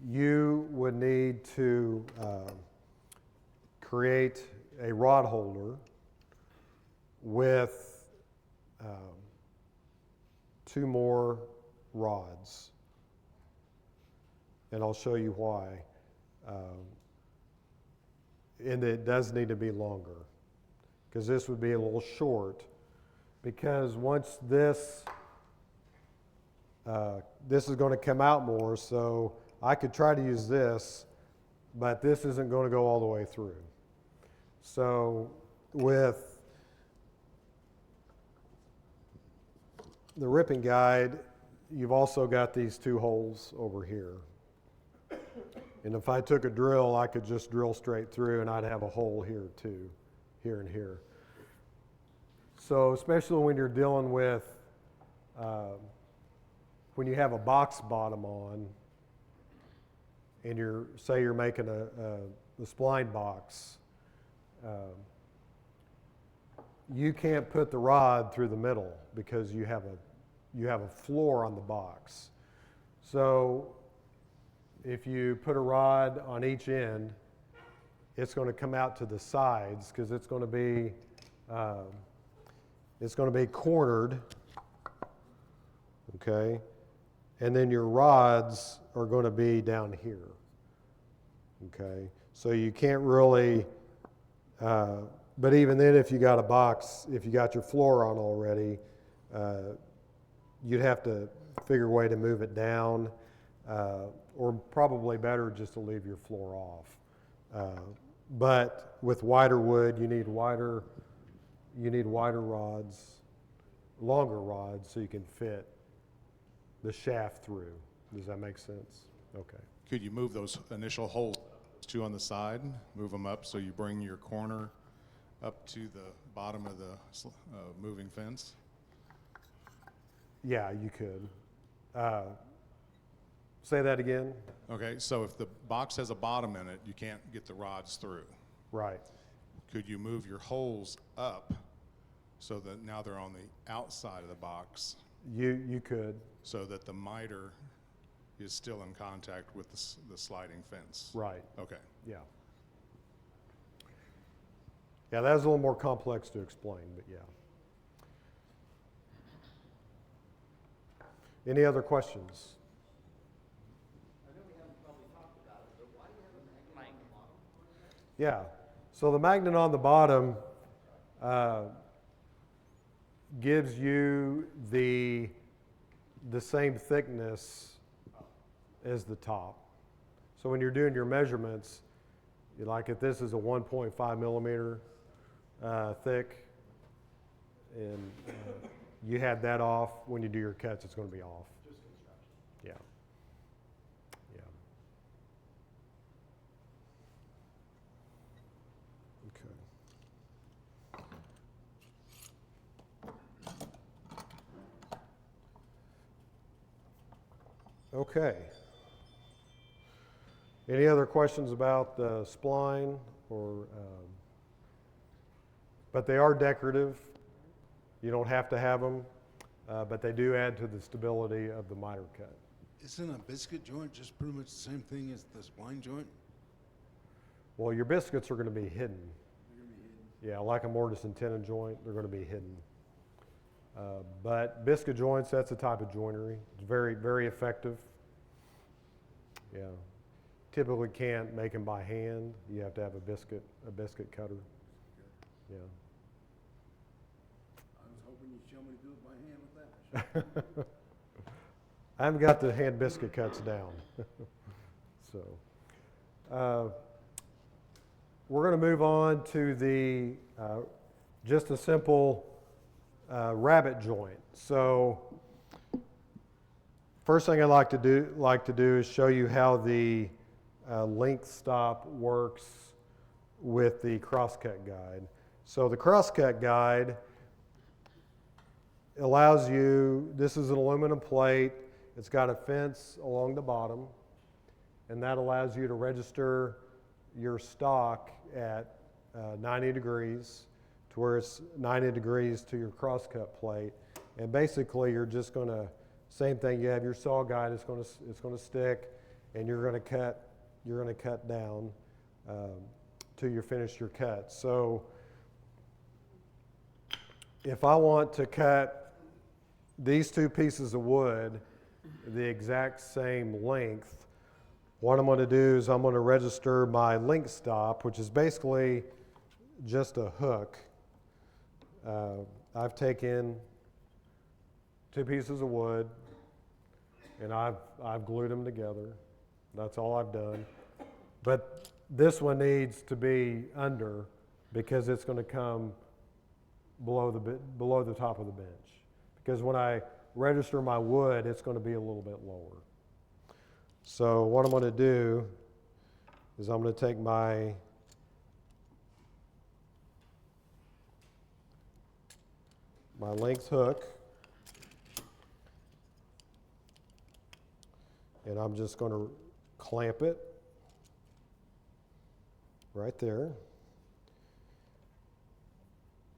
[SPEAKER 2] you would need to create a rod holder with two more rods. And I'll show you why. And it does need to be longer, because this would be a little short, because once this is going to come out more, so I could try to use this, but this isn't going to go all the way through. So with the ripping guide, you've also got these two holes over here. And if I took a drill, I could just drill straight through and I'd have a hole here too, here and here. So especially when you're dealing with, when you have a box bottom on and say you're making a spline box, you can't put the rod through the middle because you have a floor on the box. So if you put a rod on each end, it's going to come out to the sides because it's going to be cornered, okay? And then your rods are going to be down here, okay? So you can't really, but even then if you got a box, if you got your floor on already, you'd have to figure a way to move it down, or probably better just to leave your floor off. But with wider wood, you need wider rods, longer rods, so you can fit the shaft through. Does that make sense? Okay.
[SPEAKER 7] Could you move those initial holes, two on the side, move them up so you bring your corner up to the bottom of the moving fence?
[SPEAKER 2] Yeah, you could. Say that again?
[SPEAKER 7] Okay, so if the box has a bottom in it, you can't get the rods through.
[SPEAKER 2] Right.
[SPEAKER 7] Could you move your holes up so that now they're on the outside of the box
[SPEAKER 2] You could.
[SPEAKER 7] so that the miter is still in contact with the sliding fence?
[SPEAKER 2] Right.
[SPEAKER 7] Okay.
[SPEAKER 2] Yeah. Yeah, that was a little more complex to explain, but yeah. Any other questions? Yeah. So the magnet on the bottom gives you the same thickness as the top. So when you're doing your measurements, like if this is a 1.5 millimeter thick, and you had that off, when you do your cuts, it's going to be off. Just construction. Yeah. Yeah. Okay. Okay. Any other questions about the spline or? But they are decorative. You don't have to have them, but they do add to the stability of the miter cut.
[SPEAKER 3] Isn't a biscuit joint just pretty much the same thing as the spline joint?
[SPEAKER 2] Well, your biscuits are going to be hidden. Yeah, like a mortise and tenon joint, they're going to be hidden. But biscuit joints, that's a type of joinery. It's very, very effective. Yeah. Typically can't make them by hand. You have to have a biscuit cutter. Yeah.
[SPEAKER 3] I was hoping you'd show me to do it by hand with that.
[SPEAKER 2] I haven't got the hand biscuit cuts down. So, we're going to move on to the just a simple rabbet joint. So, first thing I'd like to do is show you how the length stop works with the crosscut guide. So the crosscut guide allows you, this is an aluminum plate, it's got a fence along the bottom, and that allows you to register your stock at 90 degrees to where it's 90 degrees to your crosscut plate. And basically you're just going to, same thing, you have your saw guide, it's going to stick, and you're going to cut down till you finish your cut. So if I want to cut these two pieces of wood the exact same length, what I'm going to do is I'm going to register my link stop, which is basically just a hook. I've taken two pieces of wood and I've glued them together. That's all I've done. But this one needs to be under because it's going to come below the top of the bench. Because when I register my wood, it's going to be a little bit lower. So what I'm going to do is I'm going to take my length hook, and I'm just going to clamp it right there.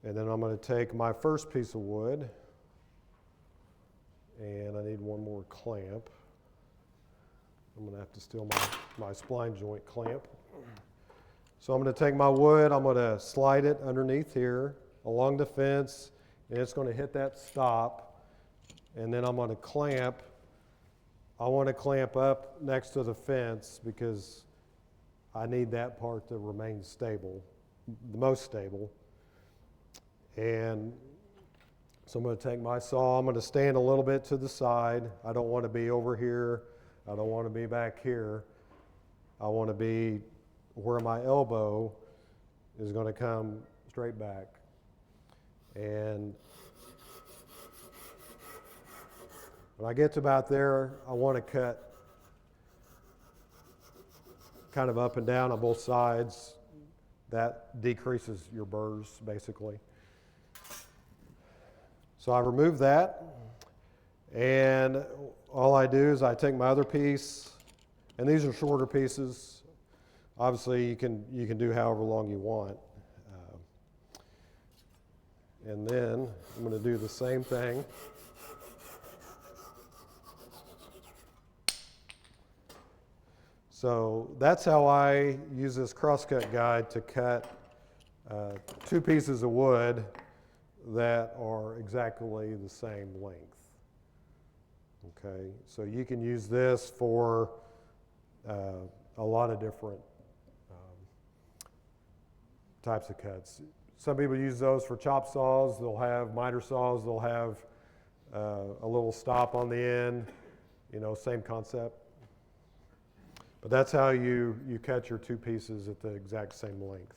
[SPEAKER 2] And then I'm going to take my first piece of wood, and I need one more clamp. I'm going to have to steal my spline joint clamp. So I'm going to take my wood, I'm going to slide it underneath here along the fence, and it's going to hit that stop. And then I'm going to clamp. I want to clamp up next to the fence because I need that part to remain stable, the most stable. And so I'm going to take my saw, I'm going to stand a little bit to the side. I don't want to be over here. I don't want to be back here. I want to be where my elbow is going to come straight back. And when I get to about there, I want to cut kind of up and down on both sides. That decreases your burrs, basically. So I remove that, and all I do is I take my other piece, and these are shorter pieces. Obviously, you can do however long you want. And then I'm going to do the same thing. So that's how I use this crosscut guide to cut two pieces of wood that are exactly the same length. Okay, so you can use this for a lot of different types of cuts. Some people use those for chop saws. They'll have miter saws. They'll have a little stop on the end. You know, same concept. But that's how you cut your two pieces at the exact same length.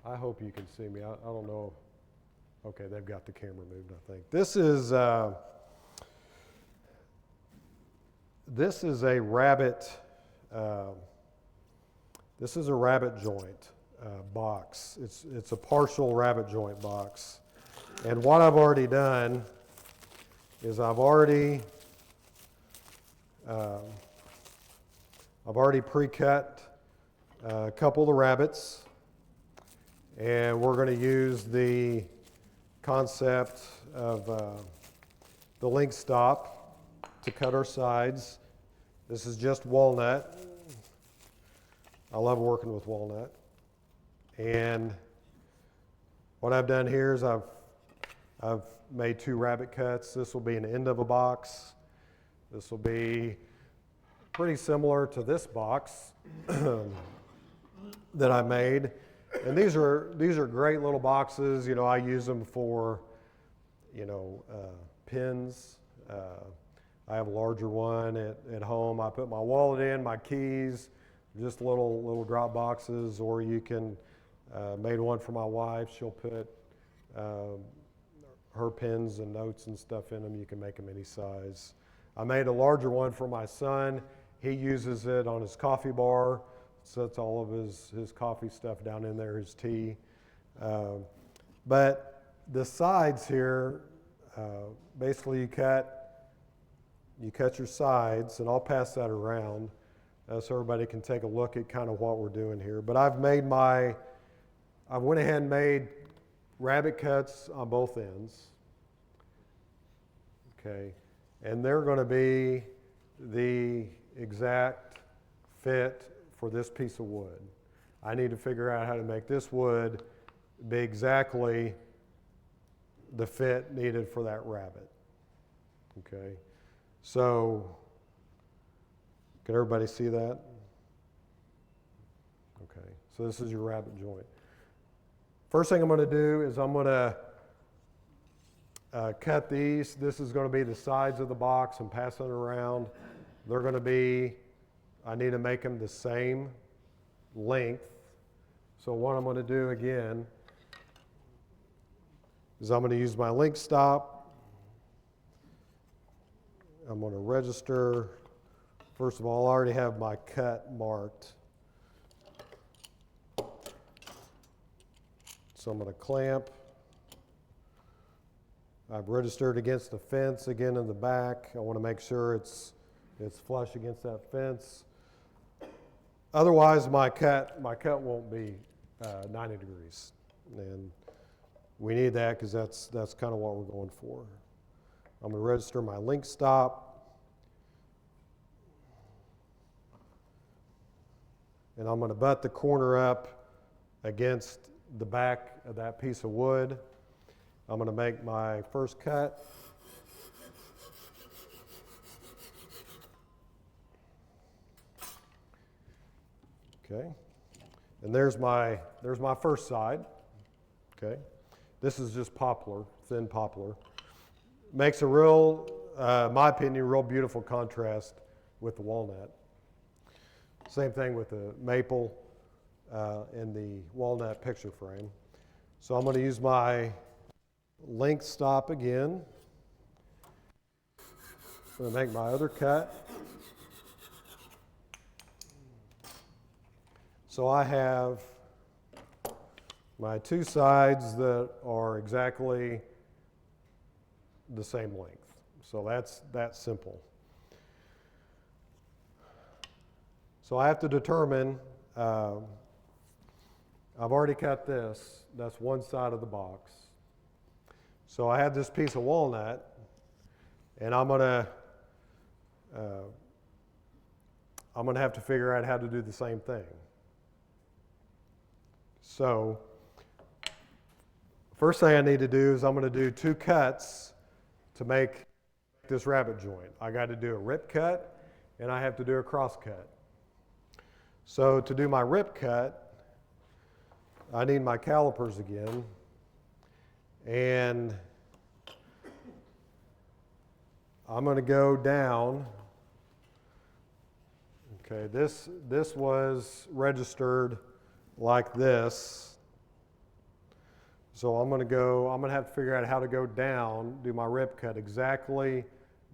[SPEAKER 2] I hope you can see me. I don't know. Okay, they've got the camera moved, I think. This is a rabbit. This is a rabbit joint box. It's a partial rabbit joint box. And what I've already done is I've already pre-cut a couple of the rabbits, and we're going to use the concept of the link stop to cut our sides. This is just walnut. I love working with walnut. And what I've done here is I've made two rabbit cuts. This will be an end of a box. This will be pretty similar to this box that I made. And these are great little boxes. You know, I use them for, pins. I have a larger one at home. I put my wallet in, my keys, just little drop boxes, or you can, made one for my wife. She'll put her pens and notes and stuff in them. You can make them any size. I made a larger one for my son. He uses it on his coffee bar. Sets all of his coffee stuff down in there, his tea. But the sides here, basically you cut your sides, and I'll pass that around so everybody can take a look at kind of what we're doing here. But I went ahead and made rabbit cuts on both ends. Okay, and they're going to be the exact fit for this piece of wood. I need to figure out how to make this wood be exactly the fit needed for that rabbit. Okay, so can everybody see that? Okay, so this is your rabbit joint. First thing I'm going to do is I'm going to cut these. This is going to be the sides of the box and pass it around. They're going to be, I need to make them the same length. So what I'm going to do again is I'm going to use my link stop, I'm going to register. First of all, I already have my cut marked. So I'm going to clamp. I've registered against the fence again in the back. I want to make sure it's flush against that fence. Otherwise, my cut won't be 90 degrees, and we need that because that's kind of what we're going for. I'm going to register my link stop, and I'm going to butt the corner up against the back of that piece of wood. I'm going to make my first cut. Okay, and there's my first side. Okay, this is just poplar, thin poplar. Makes a real, my opinion, real beautiful contrast with the walnut. Same thing with the maple and the walnut picture frame. So I'm going to use my link stop again. I'm going to make my other cut. So I have my two sides that are exactly the same length. So that's simple. So I have to determine, I've already cut this. That's one side of the box. So I have this piece of walnut, and I'm gonna have to figure out how to do the same thing. So first thing I need to do is I'm going to do two cuts to make this rabbet joint. I got to do a rip cut, and I have to do a cross cut. So to do my rip cut, I need my calipers again, and I'm going to go down. Okay, this was registered like this. So I'm going to have to figure out how to go down, do my rip cut exactly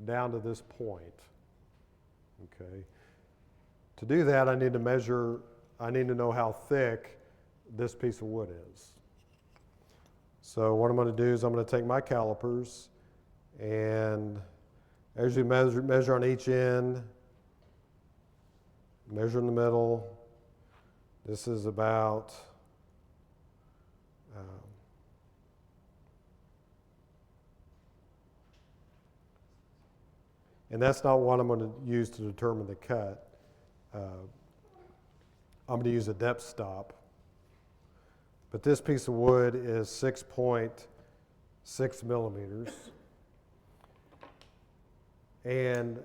[SPEAKER 2] down to this point. Okay. To do that, I need to know how thick this piece of wood is. So what I'm going to do is I'm going to take my calipers, and as you measure on each end, measure in the middle. This is about and that's not what I'm going to use to determine the cut. I'm going to use a depth stop. But this piece of wood is 6.6 millimeters. And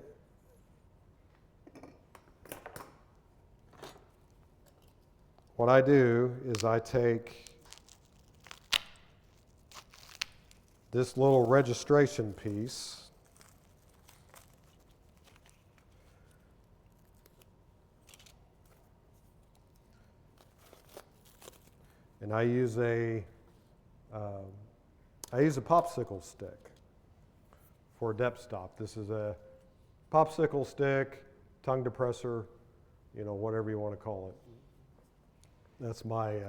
[SPEAKER 2] what I do is I take this little registration piece, and I use a popsicle stick for a depth stop. This is a popsicle stick, tongue depressor, whatever you want to call it. That's my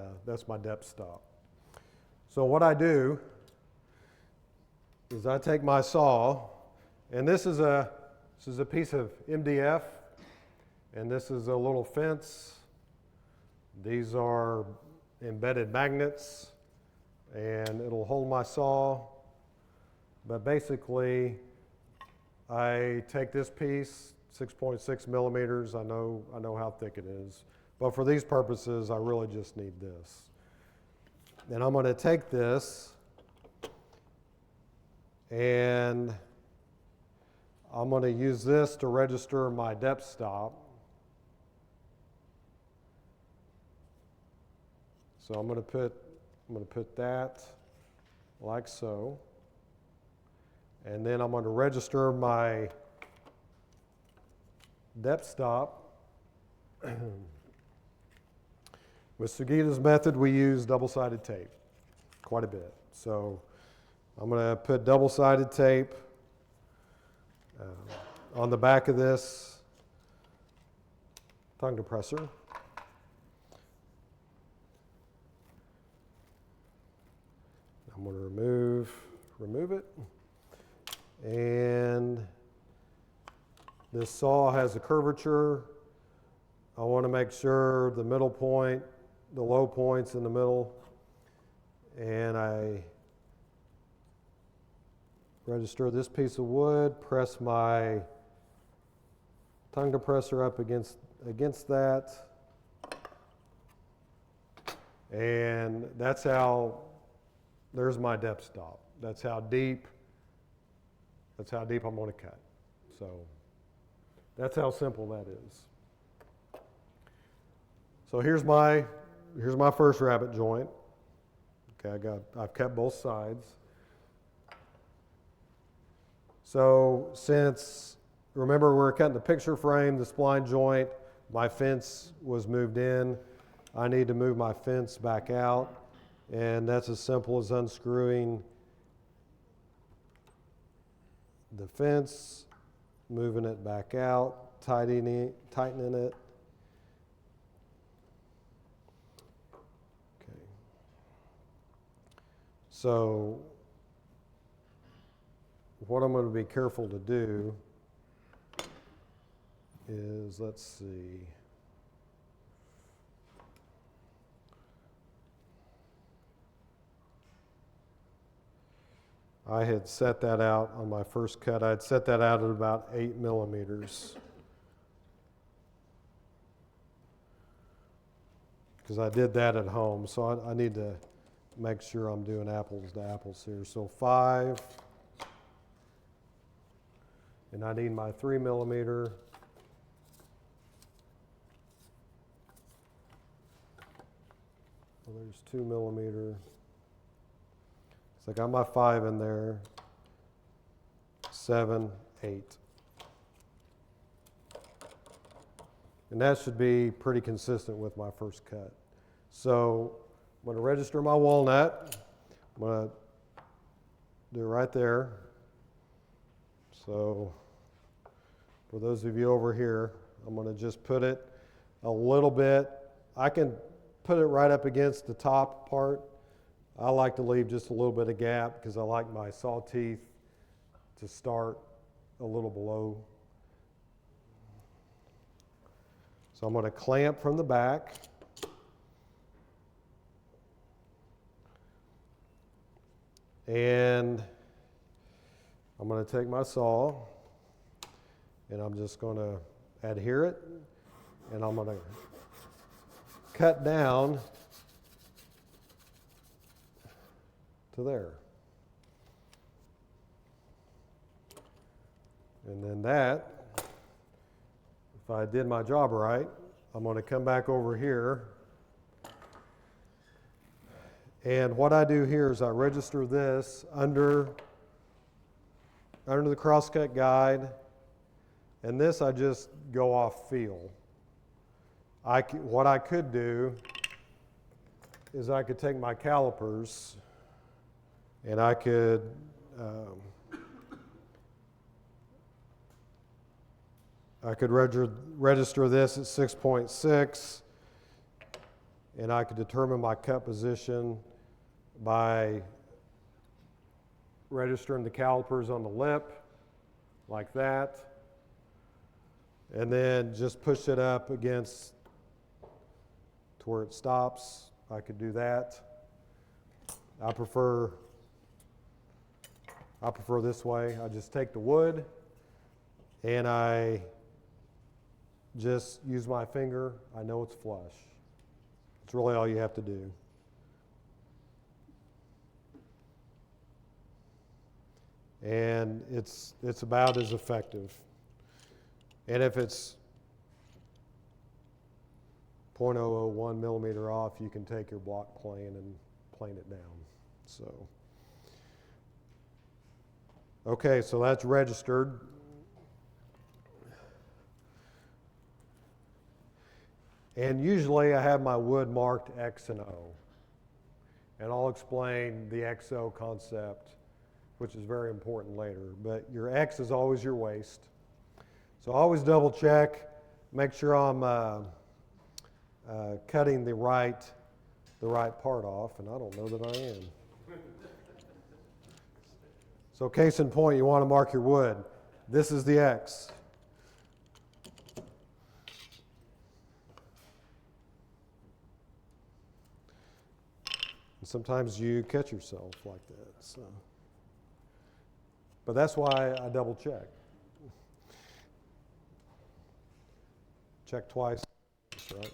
[SPEAKER 2] depth stop. So what I do is I take my saw, and this is a piece of MDF, and this is a little fence. These are embedded magnets, and it'll hold my saw. But basically, I take this piece, 6.6 millimeters. I know how thick it is. But for these purposes, I really just need this. And I'm going to take this, and I'm going to use this to register my depth stop. So I'm going to put that like so. And then I'm going to register my depth stop. With Sugita's method, we use double-sided tape quite a bit. So I'm going to put double-sided tape on the back of this tongue depressor. I'm going to remove it. And this saw has a curvature. I want to make sure the middle point, the low point's in the middle. And I register this piece of wood, press my tongue depressor up against that. And that's how, there's my depth stop. That's how deep I'm going to cut. So that's how simple that is. So here's my first rabbet joint. Okay, I've cut both sides. So remember we're cutting the picture frame, the spline joint, my fence was moved in. I need to move my fence back out, and that's as simple as unscrewing the fence, moving it back out, tightening it. Okay. So what I'm going to be careful to do is, let's see. I had set that out on my first cut. I'd set that out at about 8 millimeters. Because I did that at home, so I need to make sure I'm doing apples to apples here. So 5, and I need my 3 millimeter. So there's 2 millimeter. So I got my 5 in there, 7, 8. And that should be pretty consistent with my first cut. So I'm going to register my walnut. I'm going to do it right there. So for those of you over here, I'm going to just put it a little bit. I can put it right up against the top part. I like to leave just a little bit of gap because I like my saw teeth to start a little below. So I'm going to clamp from the back. And I'm going to take my saw and I'm just going to adhere it, and I'm going to cut down to there. And then that, if I did my job right, I'm going to come back over here. And what I do here is I register this under the crosscut guide, and this I just go off feel. What I could do is I could take my calipers and I could register this at 6.6, and I could determine my cut position by registering the calipers on the lip like that, and then just push it up against to where it stops. I could do that. I prefer this way. I just take the wood and I just use my finger. I know it's flush. It's really all you have to do. And it's about as effective. And if it's 0.001 millimeter off, you can take your block plane and plane it down. So, okay, so that's registered. And usually I have my wood marked X and O. And I'll explain the XO concept, which is very important later. But your X is always your waist. So always double check, make sure I'm cutting the right part off, and I don't know that I am. So case in point, you want to mark your wood. This is the X. And sometimes you catch yourself like that. So. But that's why I double check. Check twice, right?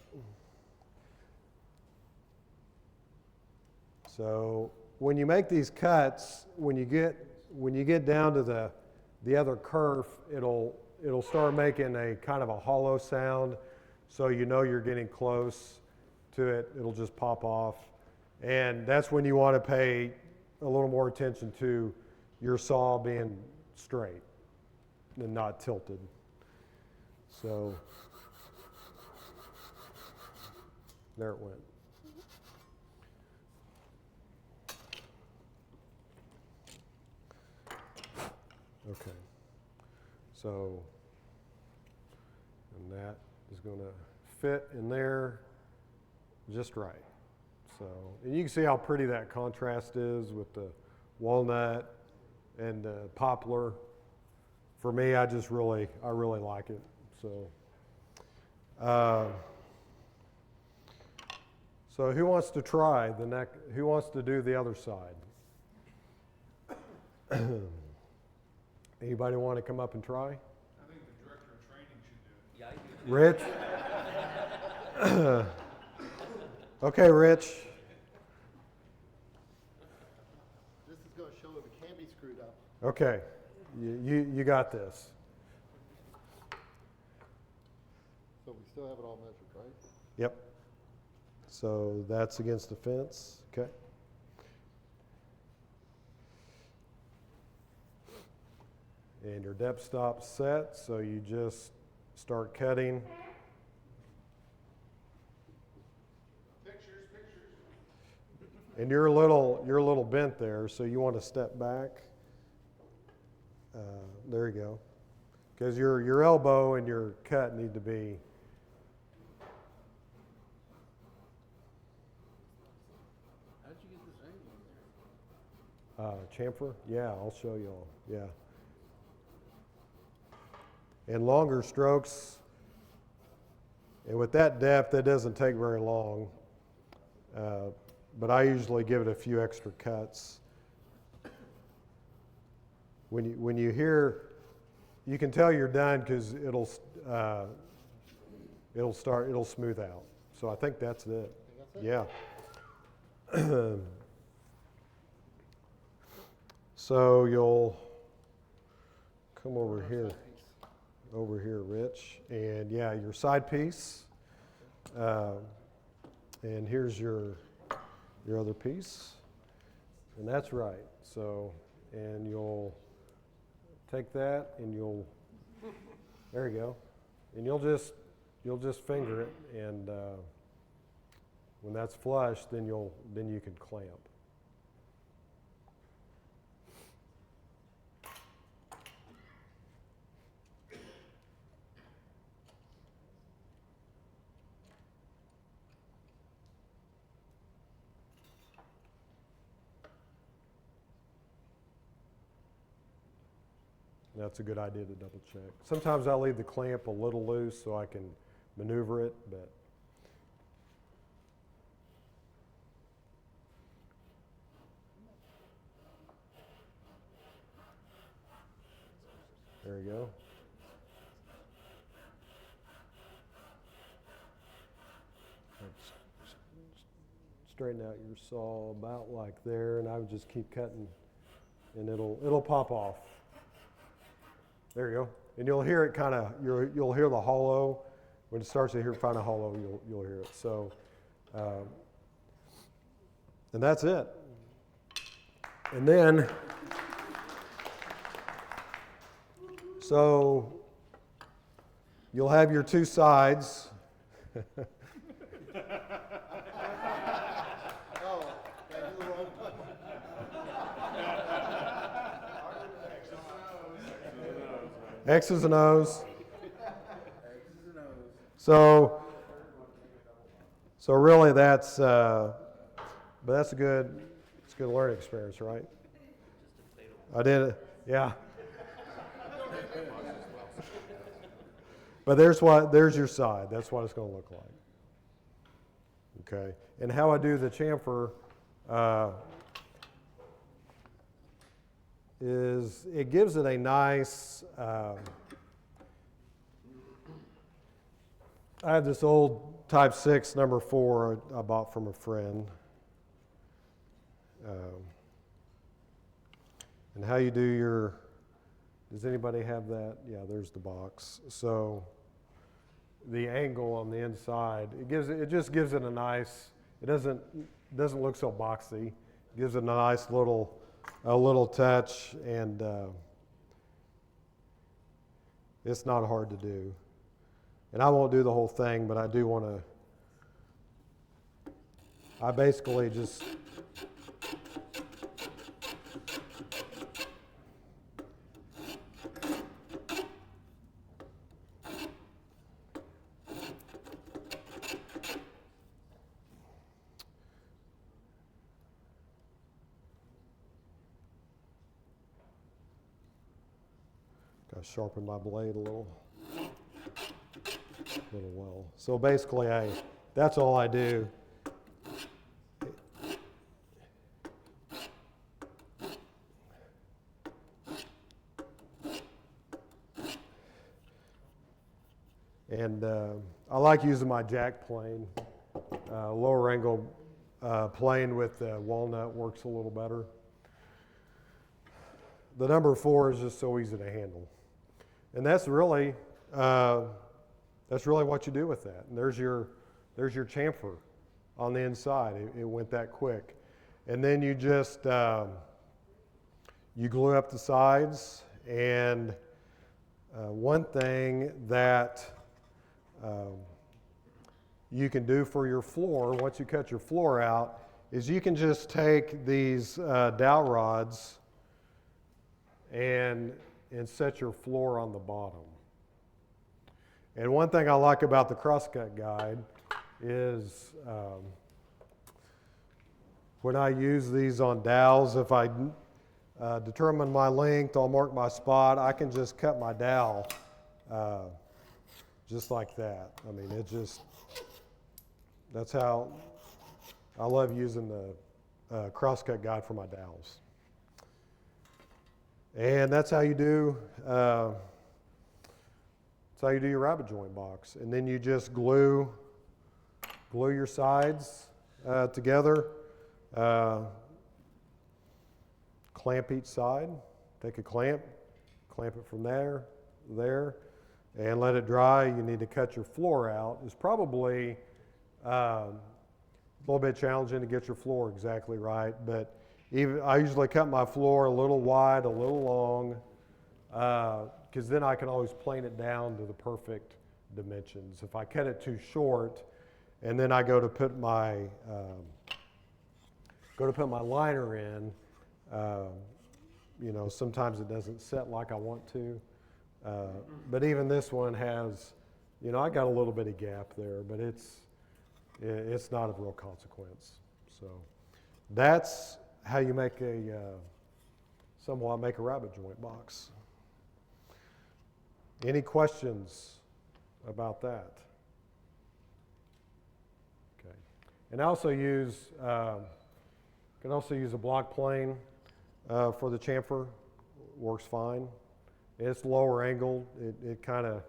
[SPEAKER 2] So when you make these cuts, when you get down to the other kerf, it'll start making a kind of a hollow sound, so you know you're getting close to it. It'll just pop off, and that's when you want to pay a little more attention to your saw being straight and not tilted. So there it went. Okay, so, and that is going to fit in there just right. So, and you can see how pretty that contrast is with the walnut and the poplar. For me, I really like it. So, so who wants to try the neck? Who wants to do the other side? Anybody want to come up and try?
[SPEAKER 7] I think the director of training should do it.
[SPEAKER 2] Rich? Okay, Rich.
[SPEAKER 1] This is going to show if it can be screwed up.
[SPEAKER 2] Okay, you got this.
[SPEAKER 1] So we still have it all measured, right?
[SPEAKER 2] Yep. So that's against the fence, okay. And your depth stop's set, so you just start cutting.
[SPEAKER 7] Pictures.
[SPEAKER 2] And you're a little bent there, so you want to step back. There you go. Because your elbow and your cut need to be.
[SPEAKER 3] How'd you get this angle in there?
[SPEAKER 2] Chamfer? Yeah, I'll show you all. Yeah. And longer strokes, and with that depth, that doesn't take very long. But I usually give it a few extra cuts. When you hear, you can tell you're done because it'll smooth out. So I think that's it. Yeah. So you'll come over here, Rich, and yeah, your side piece, and here's your other piece, and that's right. So, and you'll take that, and there you go, and you'll just finger it, and when that's flush, then you can clamp. That's a good idea to double check. Sometimes I leave the clamp a little loose so I can maneuver it, but there you go. Straighten out your saw about like there, and I would just keep cutting, and it'll pop off. There you go. And you'll hear it kind of, you'll hear the hollow. When it starts to hear kind of hollow, you'll hear it. So, and that's it. And then, so you'll have your two sides. X's and O's. So really but that's it's a good learning experience, right? I did it, yeah. But there's your side. That's what it's going to look like. Okay. And how I do the chamfer is it gives it a nice. I have this old Type 6 number 4 I bought from a friend. And how you do does anybody have that? Yeah, there's the box. So the angle on the inside, it just gives it a nice, it doesn't look so boxy. It gives it a nice little touch, and it's not hard to do. And I won't do the whole thing, but I do want to, I basically just, gotta sharpen my blade a little well. So basically, that's all I do. And I like using my jack plane. Lower angle plane with walnut works a little better. The number 4 is just so easy to handle. And that's really what you do with that. And there's your chamfer on the inside. It went that quick. And then you just you glue up the sides. And one thing that you can do for your floor, once you cut your floor out, is you can just take these dowel rods and set your floor on the bottom. And one thing I like about the crosscut guide is when I use these on dowels, if I determine my length, I'll mark my spot, I can just cut my dowel just like that. I mean, that's how I love using the crosscut guide for my dowels. And that's how you do your rabbet joint box. And then you just glue your sides together, clamp each side, take a clamp it from there, and let it dry. You need to cut your floor out. It's probably a little bit challenging to get your floor exactly right, but I usually cut my floor a little wide, a little long, because then I can always plane it down to the perfect dimensions. If I cut it too short, and then I go to put my liner in, sometimes it doesn't set like I want to. But even this one has, I got a little bit of gap there, but it's not of real consequence. So that's how you make somewhat make a rabbet joint box. Any questions about that? Okay. And I also can also use a block plane for the chamfer. Works fine. It's lower angled. It kind of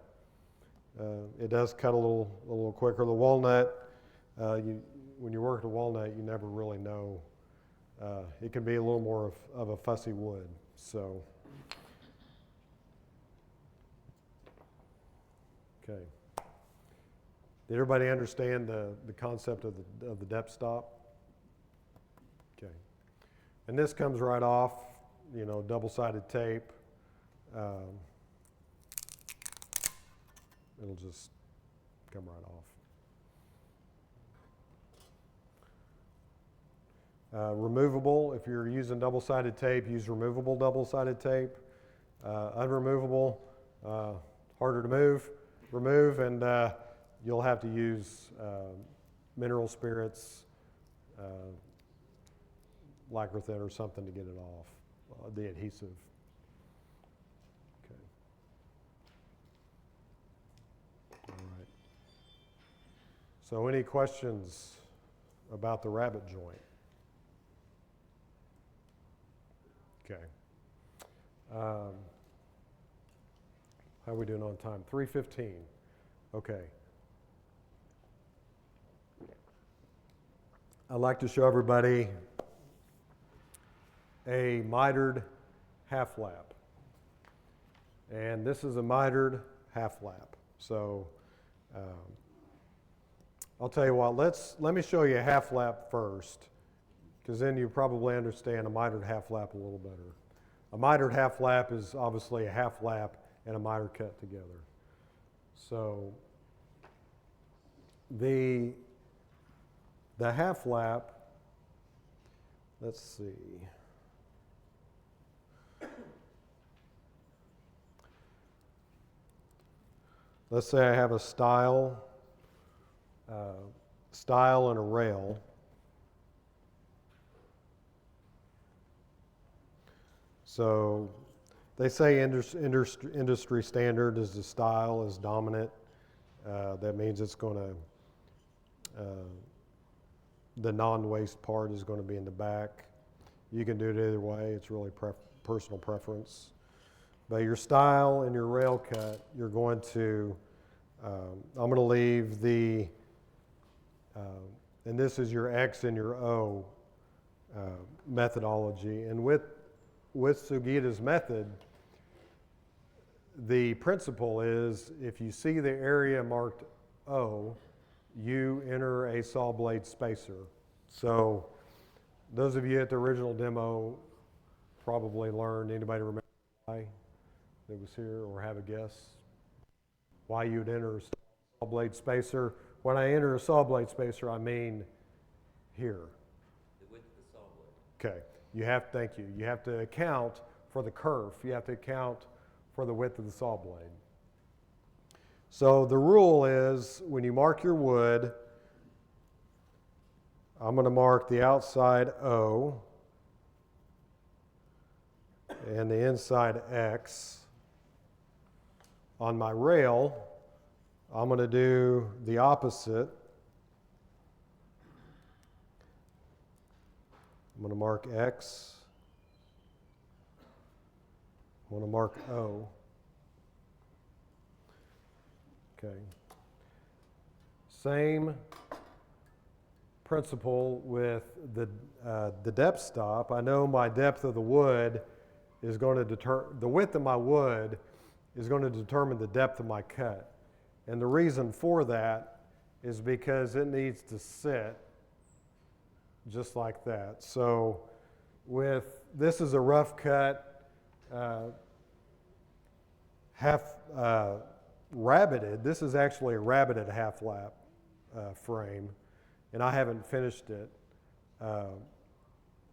[SPEAKER 2] it does cut a little quicker. The walnut, when you work with a walnut, you never really know. It can be a little more of a fussy wood. So, okay. Did everybody understand the concept of the depth stop? Okay. And this comes right off, double-sided tape. It'll just come right off. Removable, if you're using double-sided tape, use removable double-sided tape. Unremovable, harder to move. remove, and you'll have to use mineral spirits, Lycra or something to get it off, the adhesive. Okay. All right. So any questions about the rabbet joint? Okay. How are we doing on time? 3:15. Okay. I'd like to show everybody a mitered half lap. And this is a mitered half lap. So I'll tell you what, let me show you a half lap first, because then you probably understand a mitered half lap a little better. A mitered half lap is obviously a half lap and a miter cut together. So the half lap, let's see. Let's say I have a stile and a rail. So they say industry standard is the stile is dominant. That means it's going to, the non-waste part is going to be in the back. You can do it either way. It's really personal preference. But your stile and your rail cut, you're going to, I'm going to leave the, and this is your X and your O methodology. And with Sugita's method, the principle is if you see the area marked O, you enter a saw blade spacer. So those of you at the original demo probably learned, anybody remember why that was here or have a guess? Why you would enter a saw blade spacer? When I enter a saw blade spacer, I mean here.
[SPEAKER 8] The width of the saw blade.
[SPEAKER 2] Okay. Thank you. You have to account for the kerf. You have to account for the width of the saw blade. So the rule is when you mark your wood, I'm going to mark the outside O and the inside X. On my rail, I'm going to do the opposite. I'm going to mark X. I'm going to mark O. Okay. Same principle with the depth stop. I know my depth of the wood is going to determine, the width of my wood is going to determine the depth of my cut. And the reason for that is because it needs to sit just like that. So this is a rough cut, rabbeted. This is actually a rabbeted half lap frame, and I haven't finished it.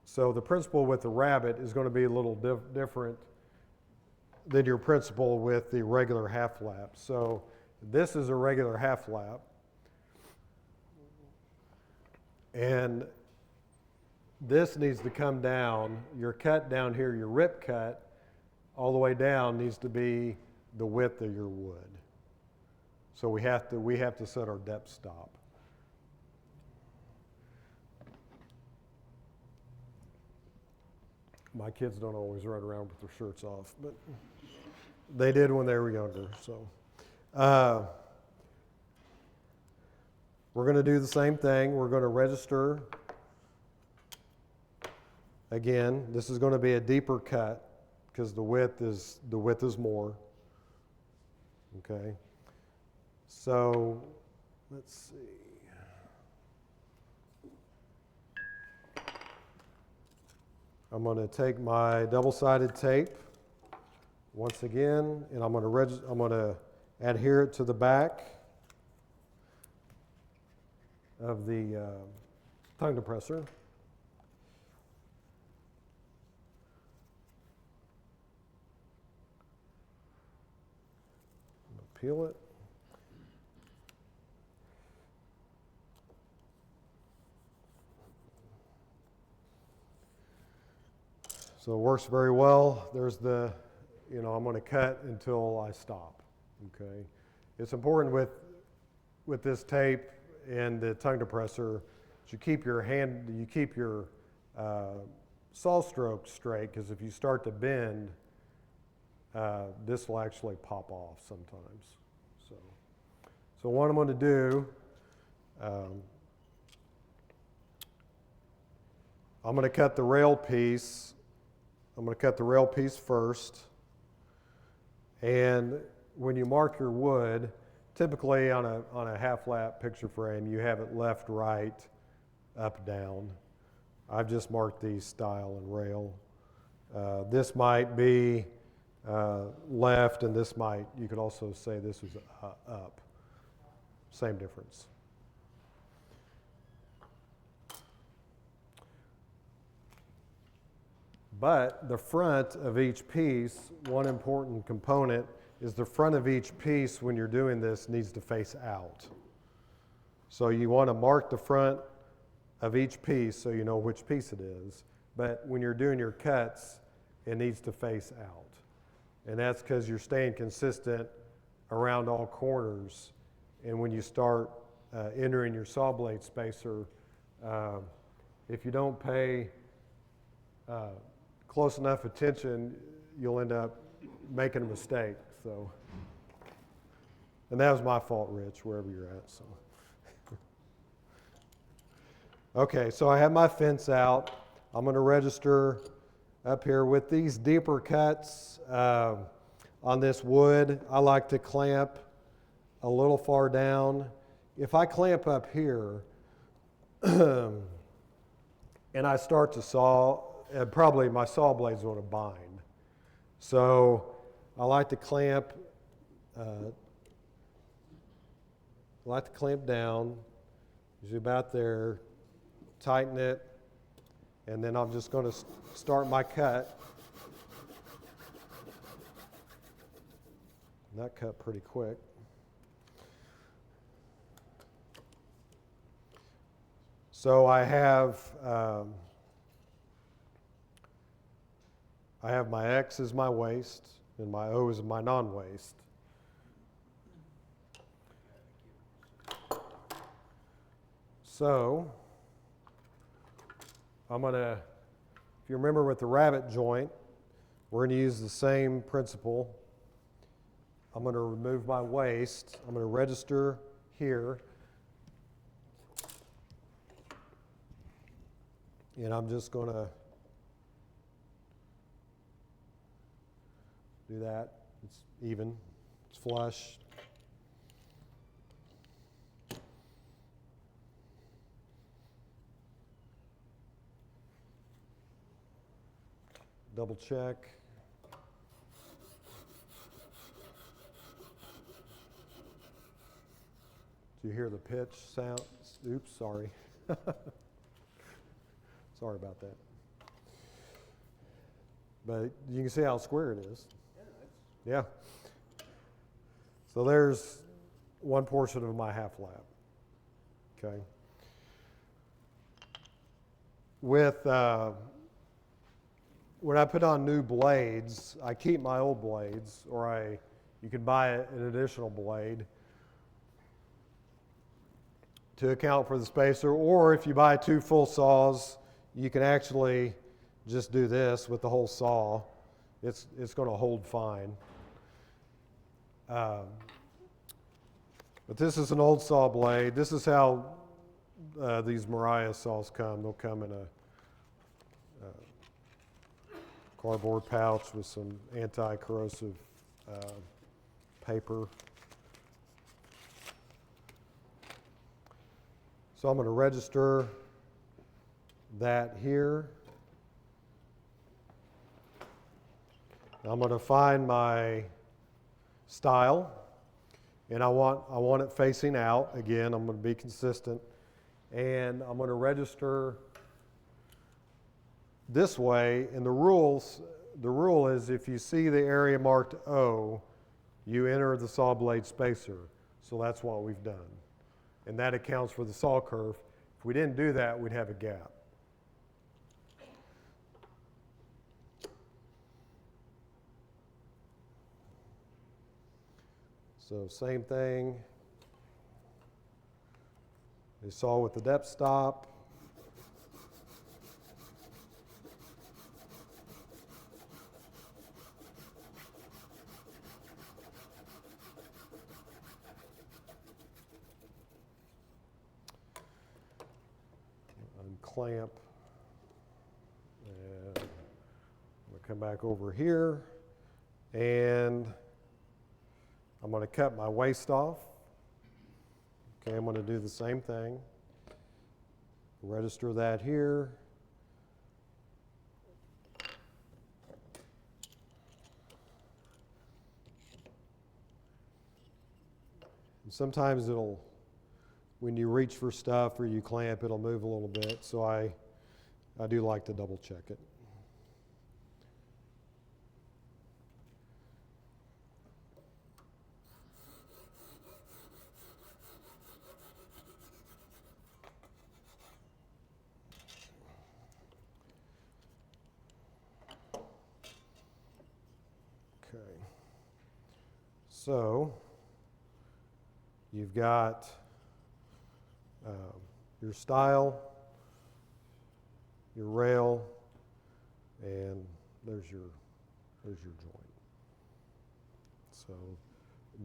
[SPEAKER 2] So the principle with the rabbet is going to be a little different than your principle with the regular half lap. So this is a regular half lap, and this needs to come down. Your cut down here, your rip cut, all the way down needs to be the width of your wood. So we have to set our depth stop. My kids don't always run around with their shirts off, but they did when they were younger. So we're going to do the same thing. We're going to register. Again, this is going to be a deeper cut because the width is more. Okay. So let's see. I'm going to take my double-sided tape once again, and I'm going to adhere it to the back of the tongue depressor. Peel it. So it works very well. There's the, I'm going to cut until I stop, okay? It's important with this tape and the tongue depressor that you keep your saw stroke straight, because if you start to bend, this will actually pop off sometimes. So what I'm going to do, I'm going to cut the rail piece. I'm going to cut the rail piece first. And when you mark your wood, typically on a half-lap picture frame, you have it left, right, up, down. I've just marked these style and rail. This might be left, and you could also say this was up. Same difference. But the front of each piece, one important component is the front of each piece when you're doing this needs to face out. So you want to mark the front of each piece so you know which piece it is. But when you're doing your cuts, it needs to face out. And that's because you're staying consistent around all corners. And when you start entering your saw blade spacer, if you don't pay close enough attention, you'll end up making a mistake. So, and that was my fault, Rich, wherever you're at. So, okay, so I have my fence out. I'm going to register up here with these deeper cuts on this wood. I like to clamp a little far down. If I clamp up here and I start to saw, probably my saw blade's going to bind. So I like to clamp down, usually about there, tighten it, and then I'm just going to start my cut. And that cut pretty quick. So I have my X as my waist, and my O is my non-waist. So I'm going to, if you remember with the rabbet joint, we're going to use the same principle. I'm going to remove my waist. I'm going to register here. And I'm just going to do that. It's even. It's flush. Double check. Do you hear the pitch sound? Oops, sorry. Sorry about that. But you can see how square it is. Yeah. So there's one portion of my half lap. Okay. With when I put on new blades, I keep my old blades, or you can buy an additional blade to account for the spacer. Or if you buy 2 full saws, you can actually just do this with the whole saw. It's going to hold fine. But this is an old saw blade. This is how these Mariah saws come. They'll come in a cardboard pouch with some anti-corrosive paper. So I'm going to register that here. I'm going to find my style, and I want it facing out. Again, I'm going to be consistent, and I'm going to register this way. And the rule is if you see the area marked O, you enter the saw blade spacer. So that's what we've done, and that accounts for the saw curve. If we didn't do that, we'd have a gap. So same thing. You saw with the depth stop. Unclamp. And I'm going to come back over here, and I'm going to cut my waste off. Okay, I'm going to do the same thing. Register that here. And sometimes it'll, when you reach for stuff or you clamp, it'll move a little bit. So I do like to double check it. Okay. So you've got your stile, your rail, and there's your joint. So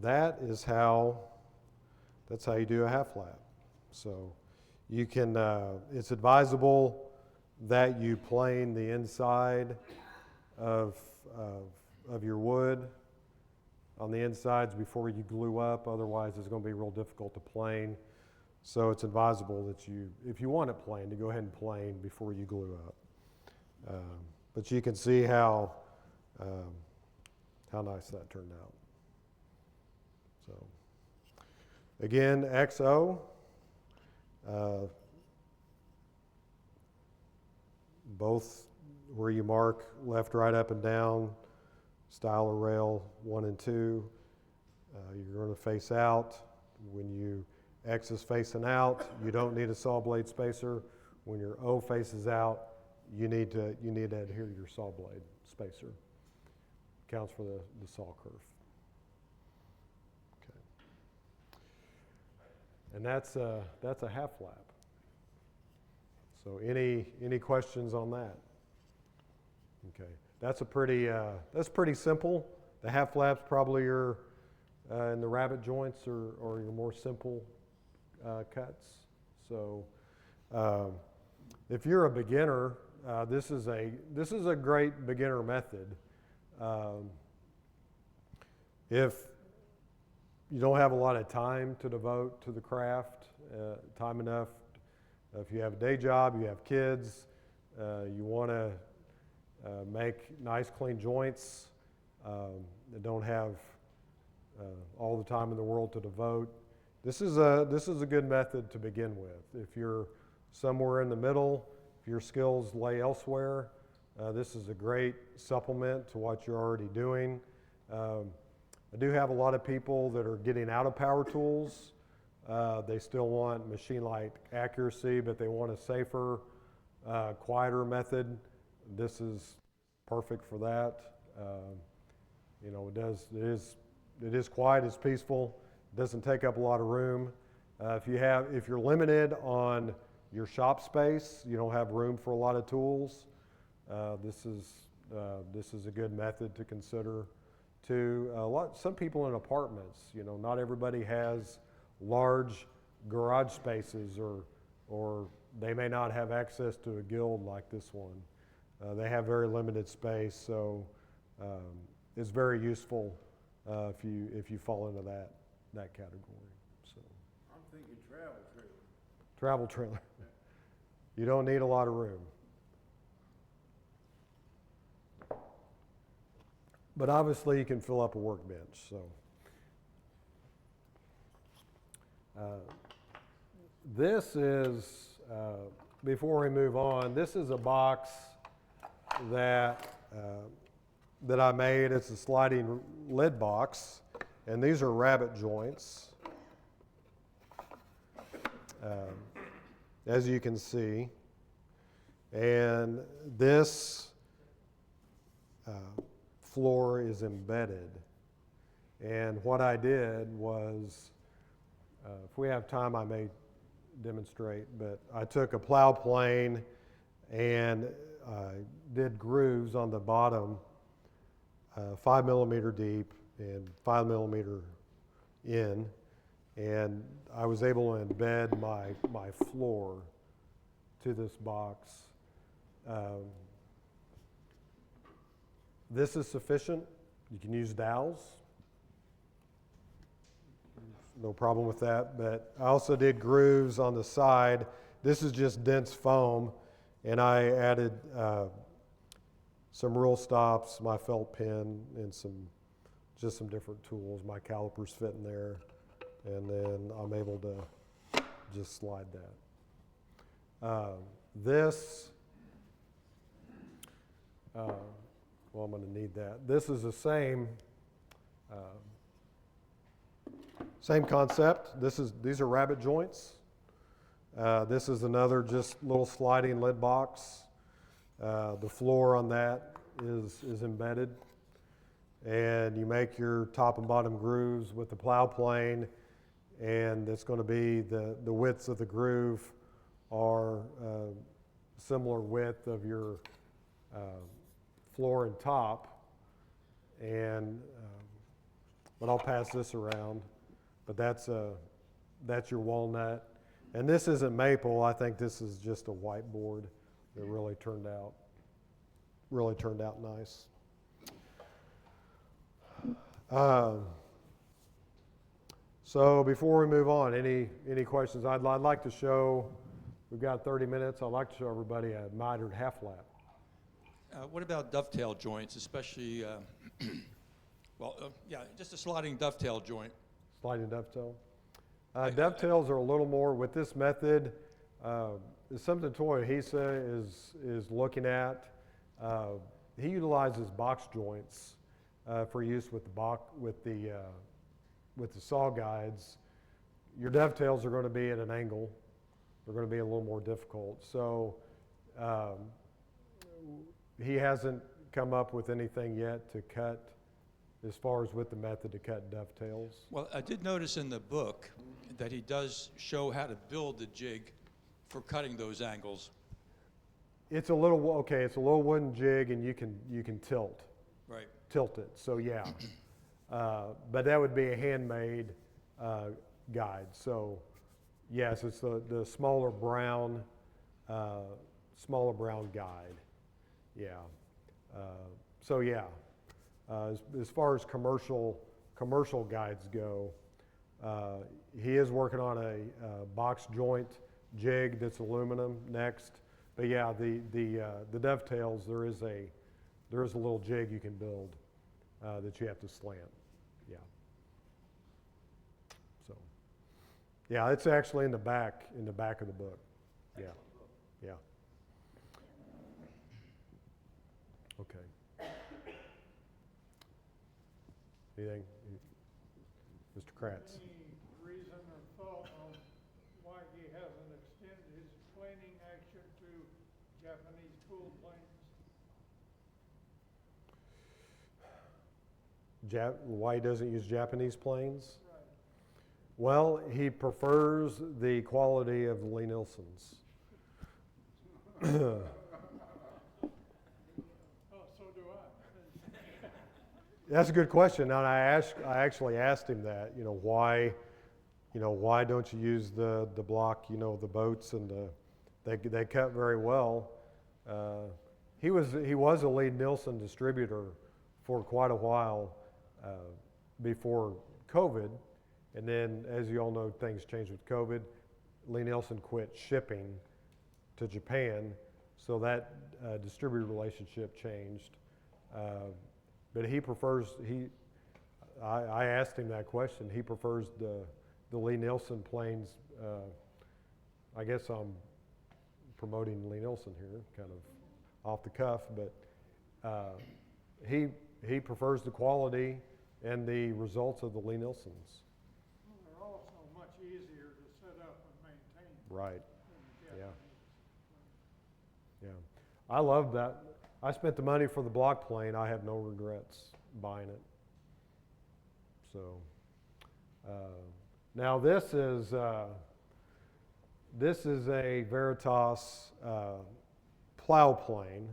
[SPEAKER 2] that's how you do a half lap. So you can, it's advisable that you plane the inside of your wood on the insides before you glue up. Otherwise, it's going to be real difficult to plane. So it's advisable that you, if you want it planed, to go ahead and plane before you glue up. But you can see how nice that turned out. So again, XO. Both where you mark left, right, up, and down, stile or rail 1 and 2. You're going to face out. When you X is facing out, you don't need a saw blade spacer. When your O faces out, you need to adhere to your saw blade spacer. Counts for the saw curve. Okay. And that's a half lap. So any questions on that? Okay, that's pretty simple. The half laps probably are in the rabbet joints or your more simple cuts. So if you're a beginner, this is a great beginner method. If you don't have a lot of time to devote to the craft, time enough, if you have a day job, you have kids, you want to make nice clean joints that don't have all the time in the world to devote, this is a good method to begin with. If you're somewhere in the middle, if your skills lay elsewhere, this is a great supplement to what you're already doing. I do have a lot of people that are getting out of power tools. They still want machine-like accuracy, but they want a safer, quieter method. This is perfect for that. It is quiet, it's peaceful, it doesn't take up a lot of room. If you're limited on your shop space, you don't have room for a lot of tools, this is a good method to consider too. Some people in apartments, not everybody has large garage spaces, or they may not have access to a guild like this one. They have very limited space, so it's very useful if you fall into that category. So
[SPEAKER 3] I'm thinking travel trailer.
[SPEAKER 2] travel trailer. You don't need a lot of room. But obviously you can fill up a workbench. So this is, before we move on, this is a box that I made. It's a sliding lid box, and these are rabbet joints, as you can see. And this floor is embedded And what I did was, if we have time, I may demonstrate, but I took a plow plane and did grooves on the bottom, 5 millimeter deep and 5 millimeter in, and I was able to embed my floor to this box. This is sufficient. You can use dowels. No problem with that, but I also did grooves on the side. This is just dense foam, and I added some rule stops, my felt pen, and just some different tools. My calipers fit in there, and then I'm able to just slide that. Well, I'm going to need that. This is the same concept. These are rabbet joints. This is another just little sliding lid box. The floor on that is embedded, and you make your top and bottom grooves with the plow plane, and it's going to be the widths of the groove are similar width of your floor and top, and but I'll pass this around. But that's your walnut, and this isn't maple. I think this is just a whiteboard that really turned out nice. So before we move on, any questions? I'd like to show. We've got 30 minutes. I'd like to show everybody a mitered half lap.
[SPEAKER 9] What about dovetail joints, especially, just a sliding dovetail joint?
[SPEAKER 2] Sliding dovetail. Dovetails are a little more with this method. It's something Toyohisa is looking at. He utilizes box joints for use with the saw guides. Your dovetails are going to be at an angle. They're going to be a little more difficult. So he hasn't come up with anything yet to cut, as far as with the method to cut dovetails.
[SPEAKER 9] Well, I did notice in the book that he does show how to build the jig for cutting those angles.
[SPEAKER 2] It's a little wooden jig, and you can tilt it. So yeah, but that would be a handmade guide. So yes, it's the smaller brown guide. Yeah. So yeah. As far as commercial guides go, he is working on a box joint jig that's aluminum next. But yeah, the dovetails, there is a little jig you can build that you have to slant. Yeah. So yeah, it's actually in the back of the book. Yeah. Yeah. Okay. Anything? Mr. Kratz?
[SPEAKER 10] Any reason or thought on why he hasn't extended his planing action to Japanese pool planes?
[SPEAKER 2] Why he doesn't use Japanese planes?
[SPEAKER 10] Right.
[SPEAKER 2] Well, he prefers the quality of the Lee-Nielsen's.
[SPEAKER 10] Oh, so do I.
[SPEAKER 2] That's a good question. And I actually asked him that. Why don't you use the block? The boats and they cut very well. He was a Lee-Nielsen distributor for quite a while before COVID, and then, as you all know, things changed with COVID. Lee-Nielsen quit shipping to Japan, so that distributor relationship changed. But he prefers, I asked him that question. He prefers the Lee-Nielsen planes. I guess I'm promoting Lee-Nielsen here, kind of off the cuff, but he prefers the quality and the results of the Lee-Nielsen's.
[SPEAKER 10] Well, they're also much easier to set up and maintain.
[SPEAKER 2] Right.
[SPEAKER 10] Than the
[SPEAKER 2] Yeah.
[SPEAKER 10] Japanese.
[SPEAKER 2] Yeah. I love that. I spent the money for the block plane. I have no regrets buying it. So So now this is a Veritas plow plane,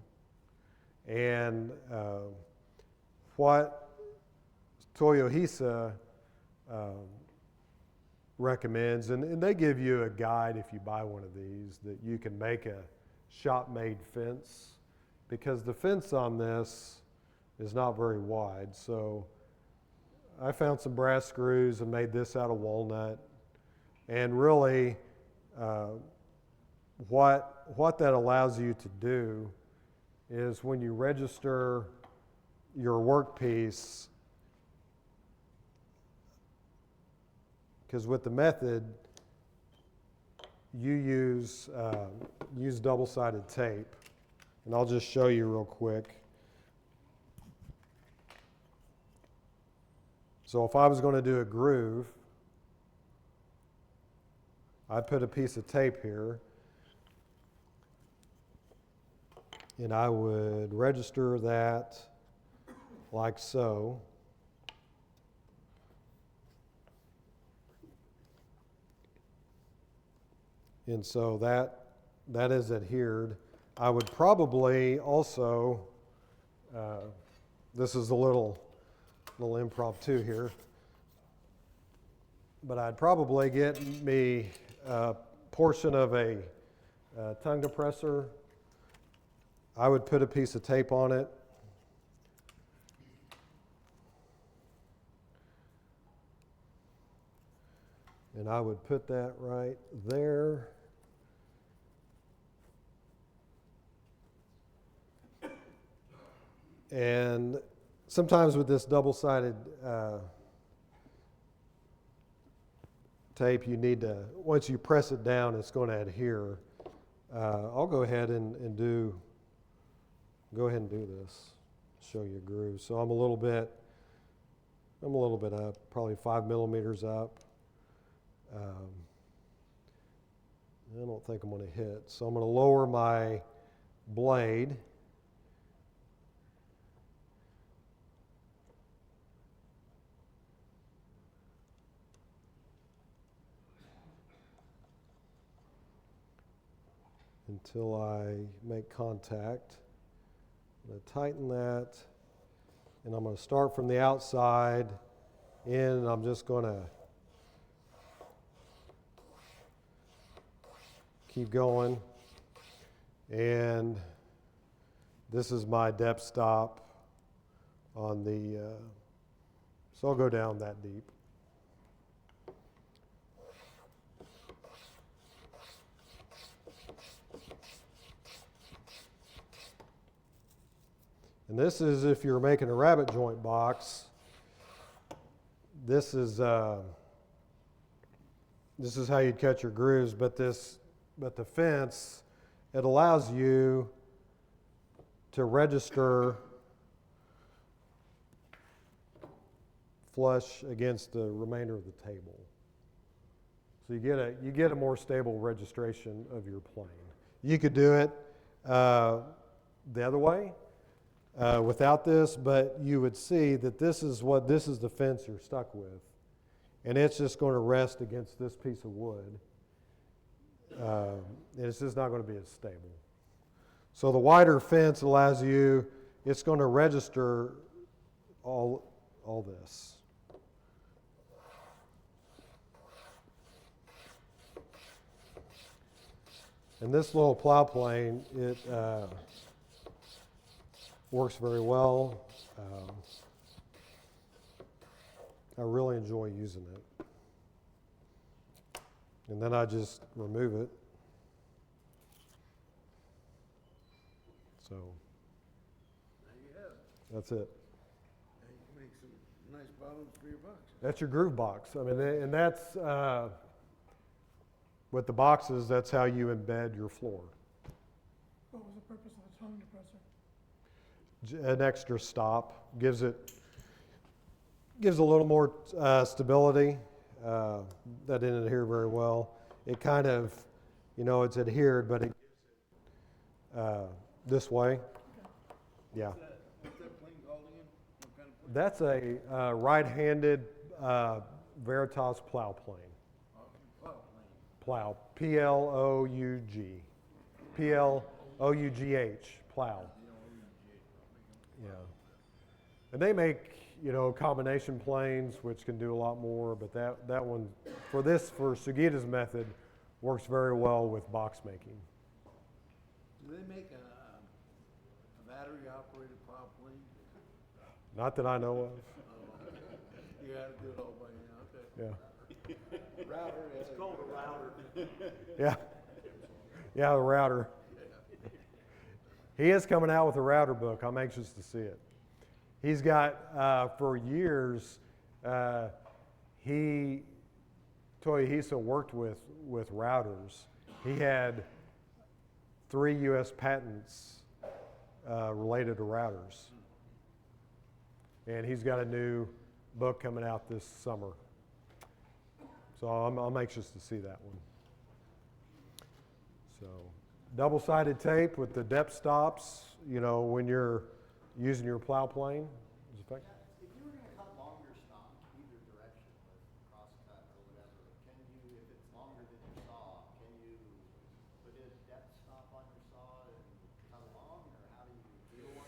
[SPEAKER 2] and what Toyohisa recommends, and they give you a guide if you buy one of these, that you can make a shop-made fence, because the fence on this is not very wide. So I found some brass screws and made this out of walnut. And really, what that allows you to do is when you register your workpiece, because with the method, you use double-sided tape. And I'll just show you real quick. So if I was going to do a groove, I'd put a piece of tape here, and I would register that like so. And so that is adhered. I would probably also, this is a little impromptu here, but I'd probably get me a portion of a tongue depressor. I would put a piece of tape on it. And I would put that right there. And sometimes with this double-sided tape, you need to, once you press it down, it's going to adhere. I'll go ahead and do this. Show you a groove. So I'm a little bit up, probably 5 millimeters up. I don't think I'm going to hit. So I'm going to lower my blade. Until I make contact. I'm going to tighten that, and I'm going to start from the outside in, and I'm just going to keep going. And this is my depth stop on the, so I'll go down that deep. And this is if you're making a rabbet joint box. This is how you'd cut your grooves. But the fence, it allows you to register flush against the remainder of the table. So you get a more stable registration of your plane. You could do it the other way. Without this, but you would see that this is the fence you're stuck with, and it's just going to rest against this piece of wood, and it's just not going to be as stable. So the wider fence allows you, it's going to register all this. And this little plow plane, it works very well. I really enjoy using it. And then I just remove it. So
[SPEAKER 3] There you have it.
[SPEAKER 2] that's it.
[SPEAKER 3] And you can make some nice bottoms for your box.
[SPEAKER 2] That's your groove box. I mean, and that's with the boxes, that's how you embed your floor.
[SPEAKER 10] What was the purpose of the tongue depressor?
[SPEAKER 2] An extra stop gives a little more stability. That didn't adhere very well. It kind of, it's adhered, but it gives it this way. Yeah.
[SPEAKER 3] What's that plane called again? What kind of plane?
[SPEAKER 2] That's a right-handed Veritas plow plane.
[SPEAKER 3] Well,
[SPEAKER 2] Plow, P-L-O-U-G. P-L-O-U-G-H, plow. Yeah. And they make, combination planes, which can do a lot more, but that one, for Sugita's method, works very well with box making.
[SPEAKER 3] do they make a battery-operated plow plane?
[SPEAKER 2] Not that I know of.
[SPEAKER 3] You had to do it all by hand, okay.
[SPEAKER 2] Yeah.
[SPEAKER 3] Router, it's called a router.
[SPEAKER 2] Yeah. Yeah, the router. He is coming out with a router book. I'm anxious to see it. He's got, for years, Toyohisa worked with routers. He had 3 U.S. patents related to routers. And he's got a new book coming out this summer. So I'm anxious to see that one. So double-sided tape with the depth stops, when you're using your plow plane. Is it effective?
[SPEAKER 11] If you were going to cut longer stock, either direction with crosscut or whatever, can you, if it's longer than your saw, can you put a depth stop on your saw and cut along, or how do you do it?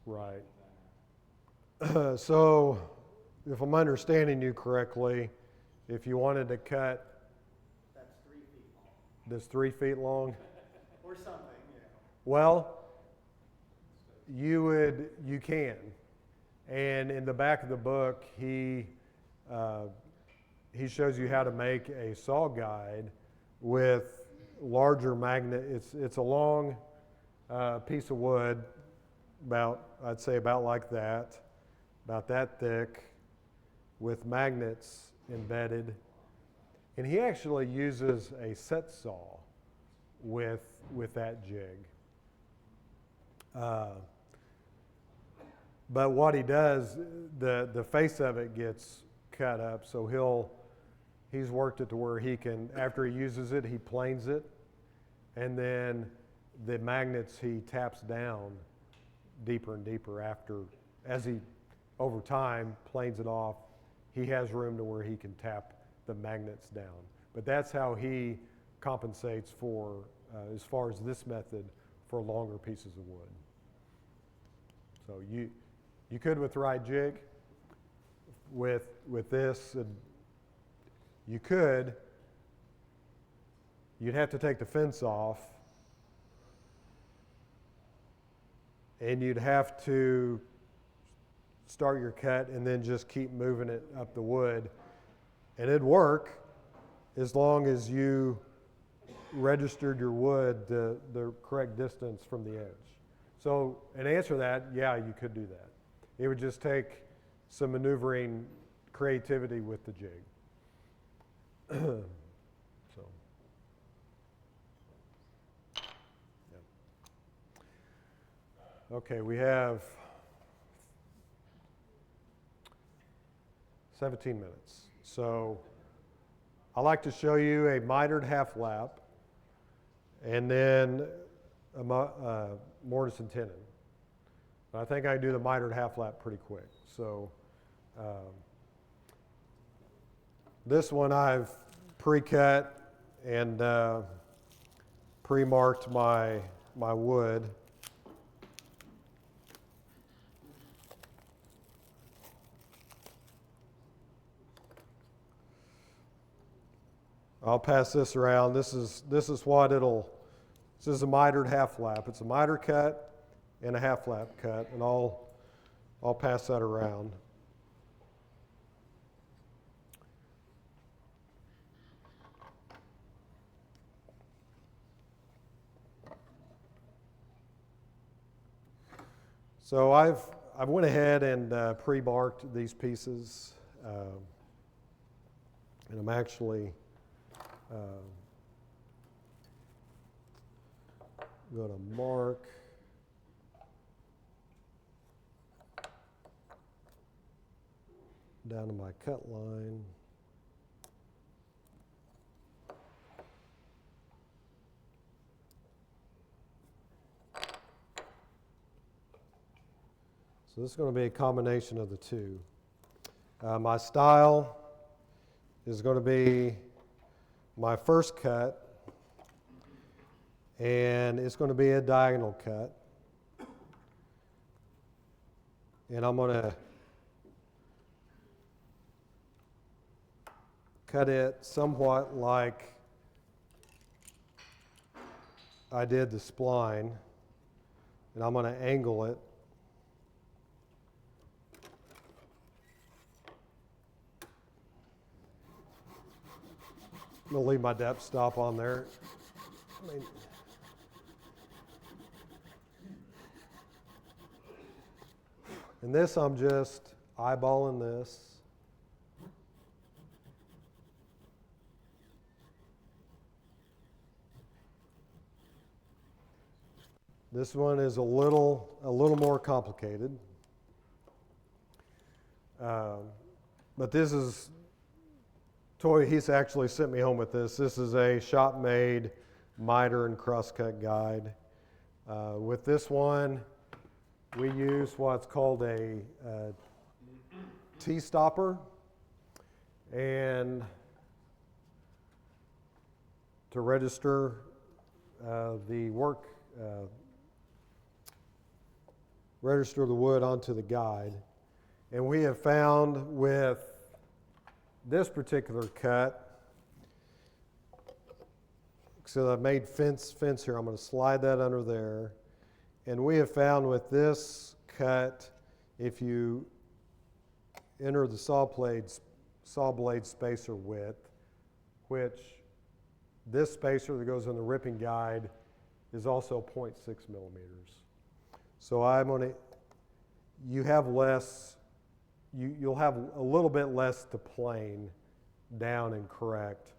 [SPEAKER 2] Right. So, if I'm understanding you correctly, if you wanted to cut
[SPEAKER 11] That's 3 feet long,
[SPEAKER 2] this 3 feet long,
[SPEAKER 11] or something,
[SPEAKER 2] well, you can. And in the back of the book, he shows you how to make a saw guide with larger magnet. It's a long piece of wood, I'd say about like that, about that thick, with magnets embedded. And he actually uses a set saw with that jig. But what he does, the face of it gets cut up, so he's worked it to where he can, after he uses it, he planes it, and then the magnets he taps down deeper and deeper as he, over time, planes it off. He has room to where he can tap the magnets down. But that's how he compensates for, as far as this method, for longer pieces of wood. So you could with the right jig. With this, you'd have to take the fence off, and you'd have to start your cut and then just keep moving it up the wood. And it'd work as long as you registered your wood the correct distance from the edge. So in answer to that, yeah, you could do that. It would just take some maneuvering creativity with the jig. So, yeah. Okay, we have 17 minutes. So I like to show you a mitered half lap and then a mortise and tenon. I think I can do the mitered half lap pretty quick. So this one I've pre-cut and pre-marked my wood. I'll pass this around. This is a mitered half lap. It's a miter cut and a half lap cut, and I'll pass that around. So I've went ahead and pre-marked these pieces, and I'm actually going to mark down to my cut line. So this is going to be a combination of the two. My style is going to be my first cut, and it's going to be a diagonal cut. And I'm going to cut it somewhat like I did the spline, and I'm going to angle it. I'm going to leave my depth stop on there. And this, I'm just eyeballing this. This one is a little more complicated. But this is, Toyohisa actually sent me home with this. This is a shop-made miter and crosscut guide. With this one, we use what's called a T-stopper. And to register the work, register the wood onto the guide. And we have found with this particular cut, so I've made fence here, I'm going to slide that under there. And we have found with this cut, if you enter the saw blade spacer width, which this spacer that goes in the ripping guide is also 0.6 millimeters. So you'll have a little bit less to plane down and correct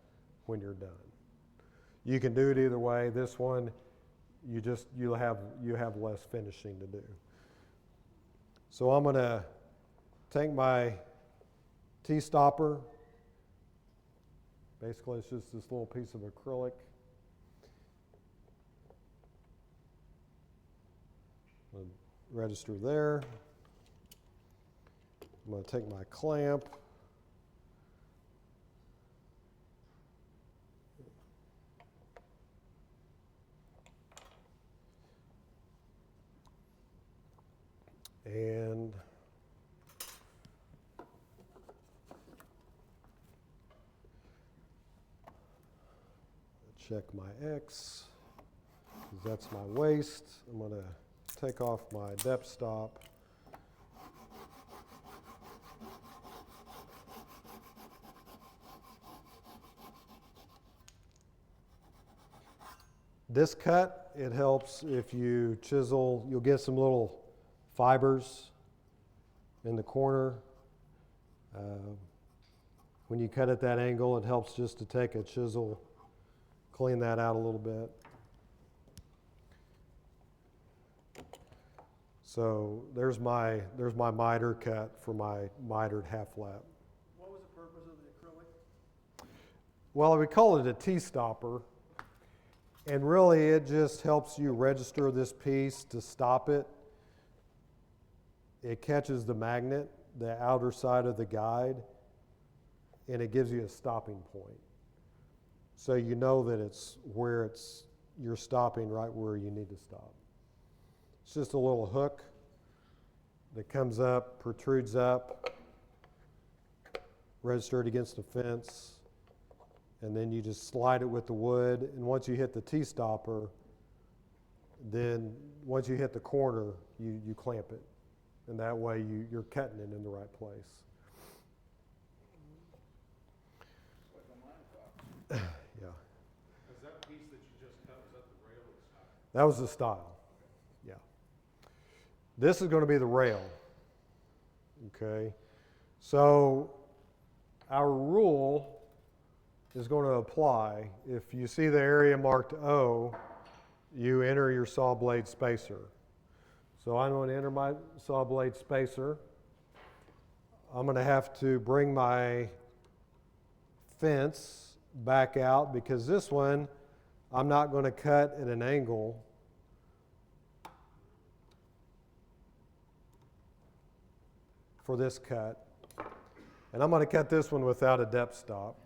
[SPEAKER 2] when you're done. You can do it either way. This one, you have less finishing to do. So I'm going to take my T-stopper. Basically, it's just this little piece of acrylic. Register there. I'm going to take my clamp. And check my X, because that's my waist. I'm going to take off my depth stop. This cut, it helps if you chisel, you'll get some little fibers in the corner. When you cut at that angle, it helps just to take a chisel, clean that out a little bit. So there's my miter cut for my mitered half lap.
[SPEAKER 3] What was the purpose of the acrylic?
[SPEAKER 2] Well, we call it a T-stopper, and really it just helps you register this piece to stop it. It catches the magnet, the outer side of the guide, and it gives you a stopping point. So you know that you're stopping right where you need to stop. It's just a little hook that comes up, protrudes up, registered against the fence, and then you just slide it with the wood. And once you hit the T-stopper, then once you hit the corner, you clamp it. And that way you're cutting it in the right place. Yeah.
[SPEAKER 7] Is that piece that you just cut, is that the rail or the style?
[SPEAKER 2] That was the style. Yeah. This is going to be the rail. Okay. So our rule is going to apply. If you see the area marked O, you enter your saw blade spacer. So I'm going to enter my saw blade spacer. I'm going to have to bring my fence back out because this one I'm not going to cut at an angle. for this cut. And I'm going to cut this one without a depth stop.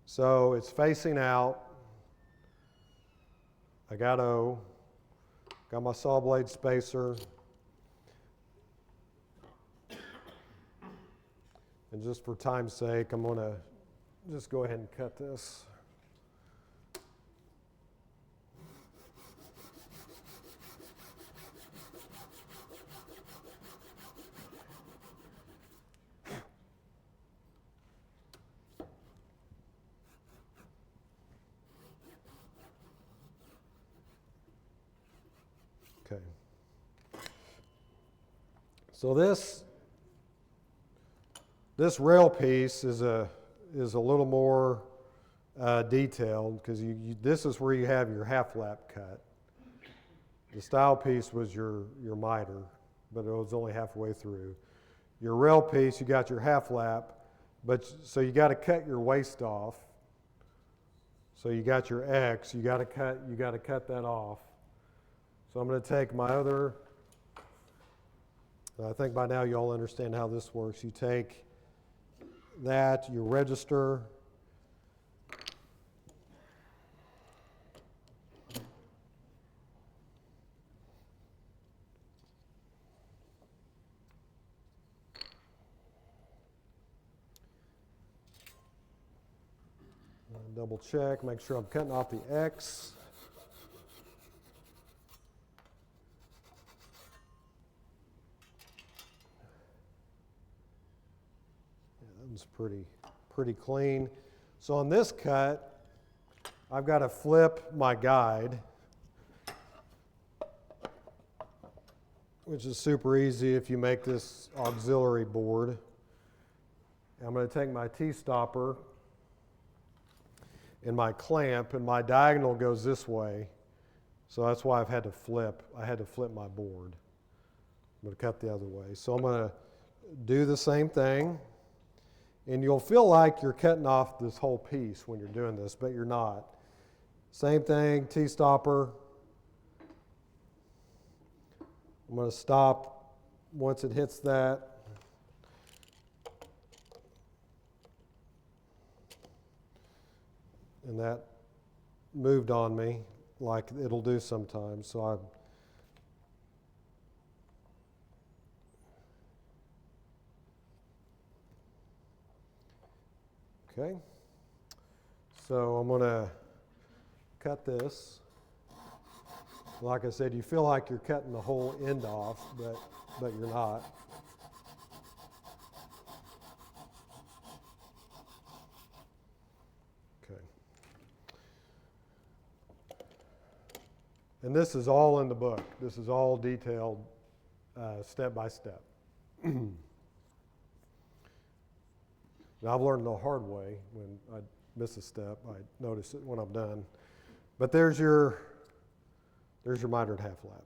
[SPEAKER 2] So it's facing out. I got O. Got my saw blade spacer. And just for time's sake, I'm going to just go ahead and cut this. Okay. So this rail piece is a little more detailed because this is where you have your half lap cut. The style piece was your miter, but it was only halfway through. Your rail piece, you got your half lap, so you got to cut your waist off. So you got your X, you got to cut that off. So I'm going to take my other, I think by now you all understand how this works. You take that, you register, double check, make sure I'm cutting off the X. Pretty clean. So on this cut, I've got to flip my guide, which is super easy if you make this auxiliary board. I'm going to take my T-stopper and my clamp, and my diagonal goes this way. So that's why I've had to flip. I had to flip my board. I'm going to cut the other way. So I'm going to do the same thing. And you'll feel like you're cutting off this whole piece when you're doing this, but you're not. Same thing, T-stopper. I'm going to stop once it hits that. And that moved on me like it'll do sometimes. So okay, so I'm going to cut this. Like I said, you feel like you're cutting the whole end off, but you're not. Okay. And this is all in the book. This is all detailed step by step. Now, I've learned the hard way. When I miss a step, I notice it when I'm done. But there's your mitered half lap.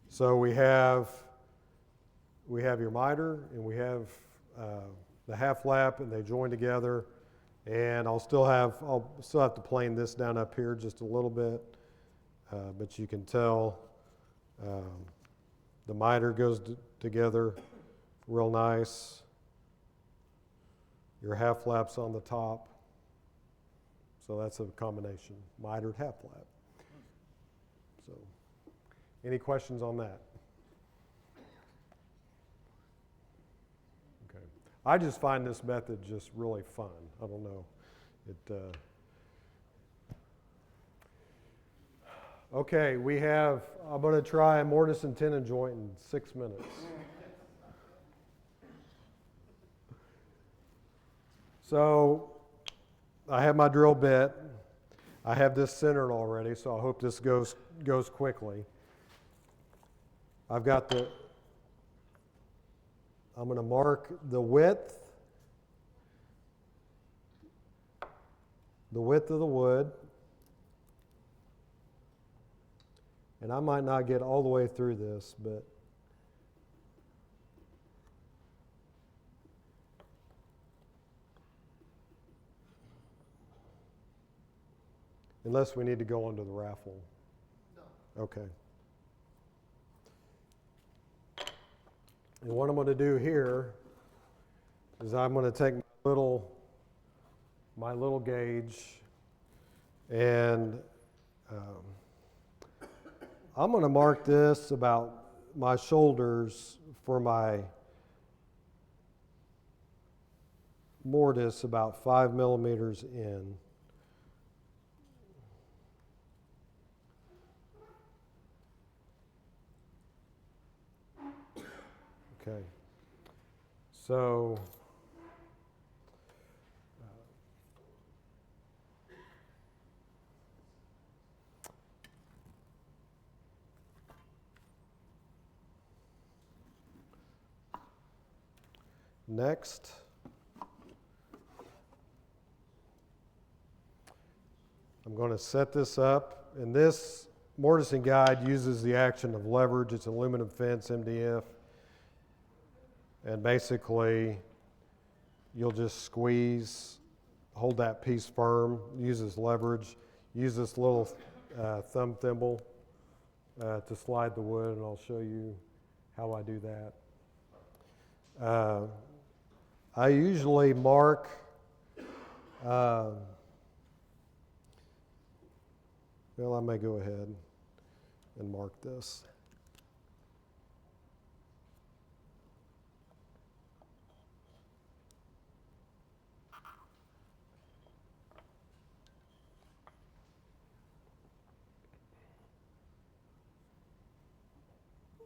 [SPEAKER 2] So we have your miter and we have the half lap, and they join together. And I'll still have to plane this down up here just a little bit, but you can tell the miter goes together real nice. Your half flap's on the top. So that's a combination, mitered half flap. So, any questions on that? Okay. I just find this method just really fun. I don't know. Okay, I'm going to try a mortise and tenon joint in 6 minutes. So I have my drill bit. I have this centered already, so I hope this goes quickly. I'm going to mark the width of the wood. And I might not get all the way through this, but unless we need to go onto the raffle. No. Okay. And what I'm going to do here is I'm going to take my little gauge, and I'm going to mark this about my shoulders for my mortise about 5 millimeters in. Okay. So next, I'm going to set this up, and this mortising guide uses the action of leverage. It's aluminum fence, MDF, and basically you'll just squeeze, hold that piece firm, uses leverage, use this little thumb thimble to slide the wood, and I'll show you how I do that. I usually mark well, I may go ahead and mark this.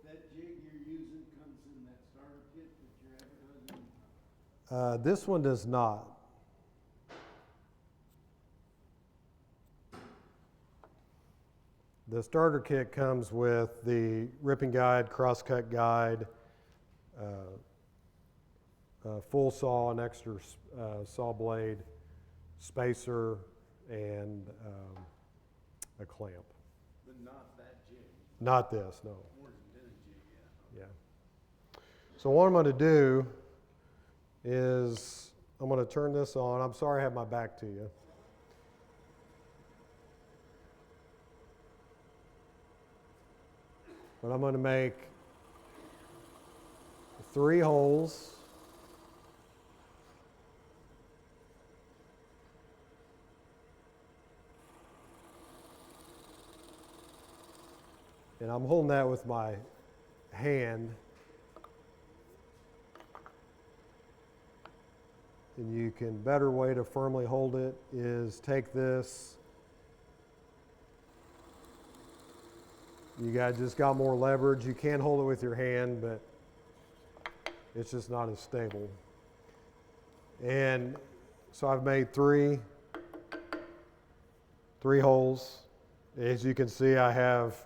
[SPEAKER 3] That jig you're using comes in that starter kit that you're advertising?
[SPEAKER 2] This one does not. The starter kit comes with the ripping guide, crosscut guide, full saw, an extra saw blade, spacer, and a clamp.
[SPEAKER 3] But not that jig.
[SPEAKER 2] Not this, no.
[SPEAKER 3] More than a jig, yeah.
[SPEAKER 2] Yeah. So what I'm going to do is I'm going to turn this on. I'm sorry I have my back to you. But I'm going to make 3 holes. And I'm holding that with my hand. And you can, better way to firmly hold it is take this. You just got more leverage. You can hold it with your hand, but it's just not as stable. And so I've made three holes. As you can see, I have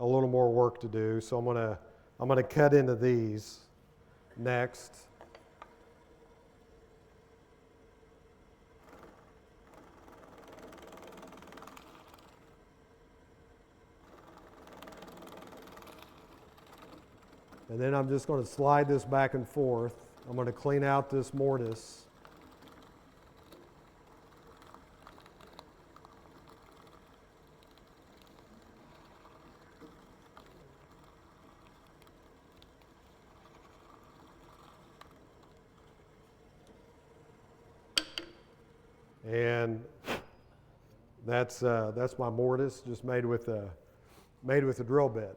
[SPEAKER 2] a little more work to do. So I'm gonna cut into these next. And then I'm just going to slide this back and forth. I'm going to clean out this mortise. And that's my mortise, just made with a drill bit.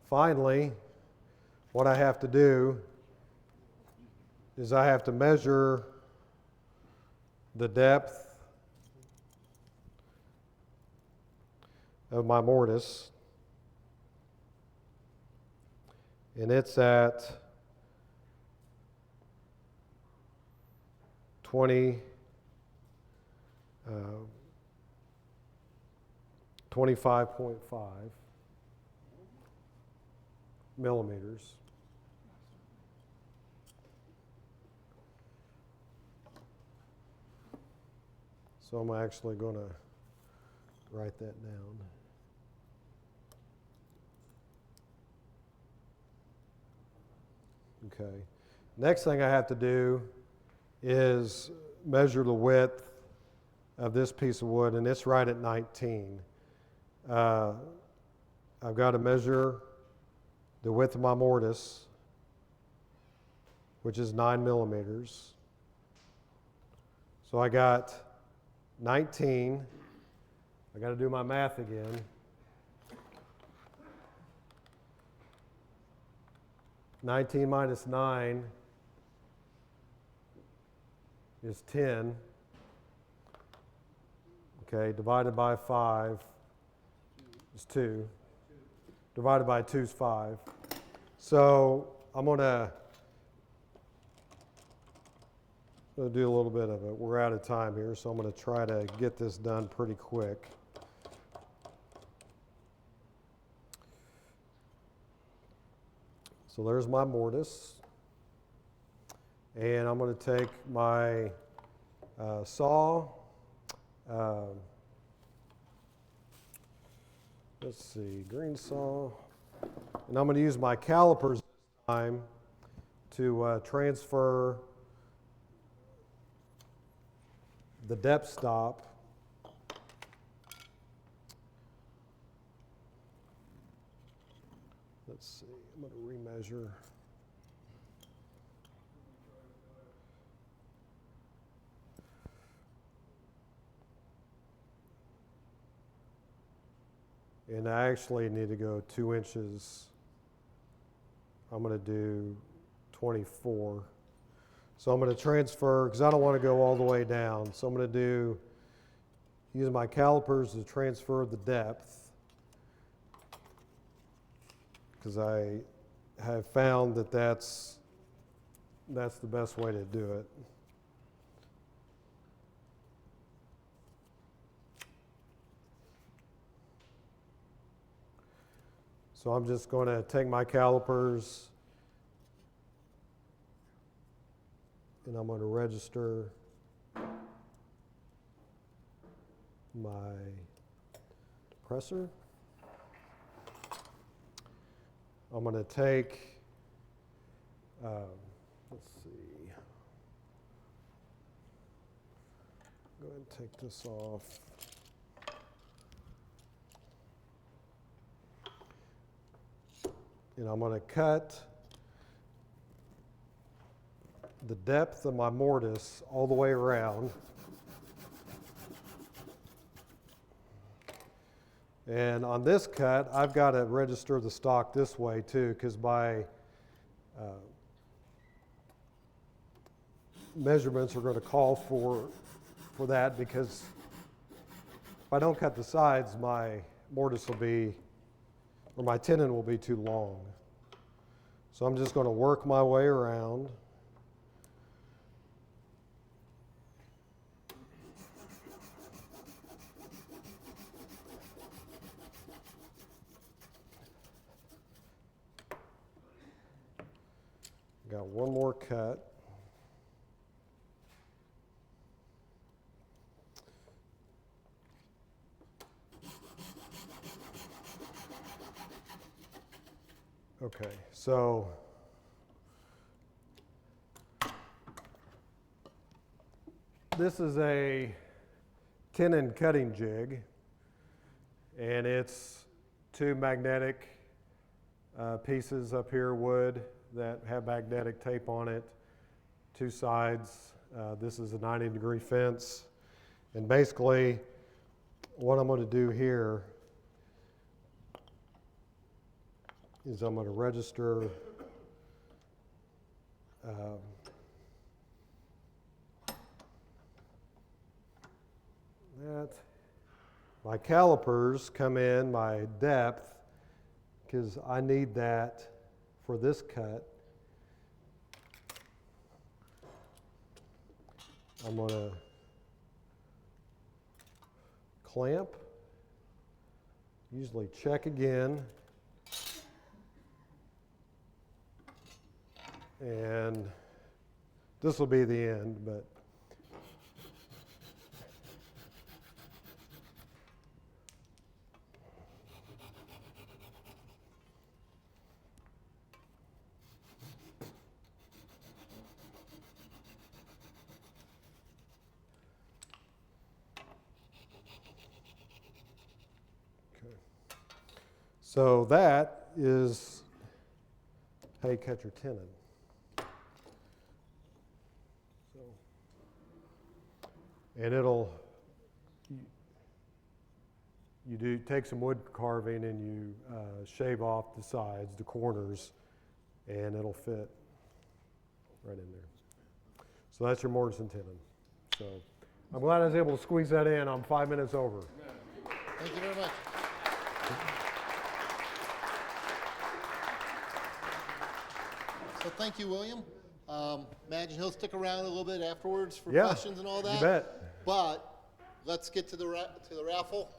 [SPEAKER 2] Finally, what I have to do is I have to measure the depth of my mortise, and it's at 25.5 millimeters. So I'm actually going to write that down. Okay. Next thing I have to do is measure the width of this piece of wood, and it's right at 19. I've got to measure the width of my mortise, which is 9 millimeters. So I got 19. I got to do my math again. (19 minus 9) is 10. Okay, divided by 5 is 2. Divided by 2 is 5. So I'm going to do a little bit of it. We're out of time here, so I'm going to try to get this done pretty quick. So there's my mortise. And I'm going to take my saw. Let's see, green saw. And I'm going to use my calipers this time to transfer the depth stop let's see, I'm going to remeasure. And I actually need to go 2 inches. I'm going to do 24. So I'm going to transfer, because I don't want to go all the way down. So I'm going to use my calipers to transfer the depth, because I have found that that's the best way to do it. So I'm just going to take my calipers and I'm going to register my depressor. I'm going to take, let's see, go ahead and take this off. And I'm going to cut the depth of my mortise all the way around. And on this cut, I've got to register the stock this way too, because my measurements are going to call for that, because if I don't cut the sides, my mortise will be, or my tenon will be too long. So I'm just going to work my way around. Got one more cut. Okay, so this is a tenon cutting jig, and it's 2 magnetic pieces up here, wood, that have magnetic tape on it, 2 sides. This is a 90-degree fence. And basically, what I'm going to do here is I'm going to register that. My calipers come in my depth, because I need that for this cut. I'm going to clamp, usually check again, and this will be the end, but So that is how you cut your tenon. So, and you do take some wood carving and you shave off the sides, the corners, and it'll fit right in there. So that's your mortise and tenon. So I'm glad I was able to squeeze that in. I'm 5 minutes over.
[SPEAKER 1] Thank you very much. So thank you, William. Imagine he'll stick around a little bit afterwards for
[SPEAKER 2] Yeah,
[SPEAKER 1] questions and all that.
[SPEAKER 2] you bet.
[SPEAKER 1] But let's get to the raffle.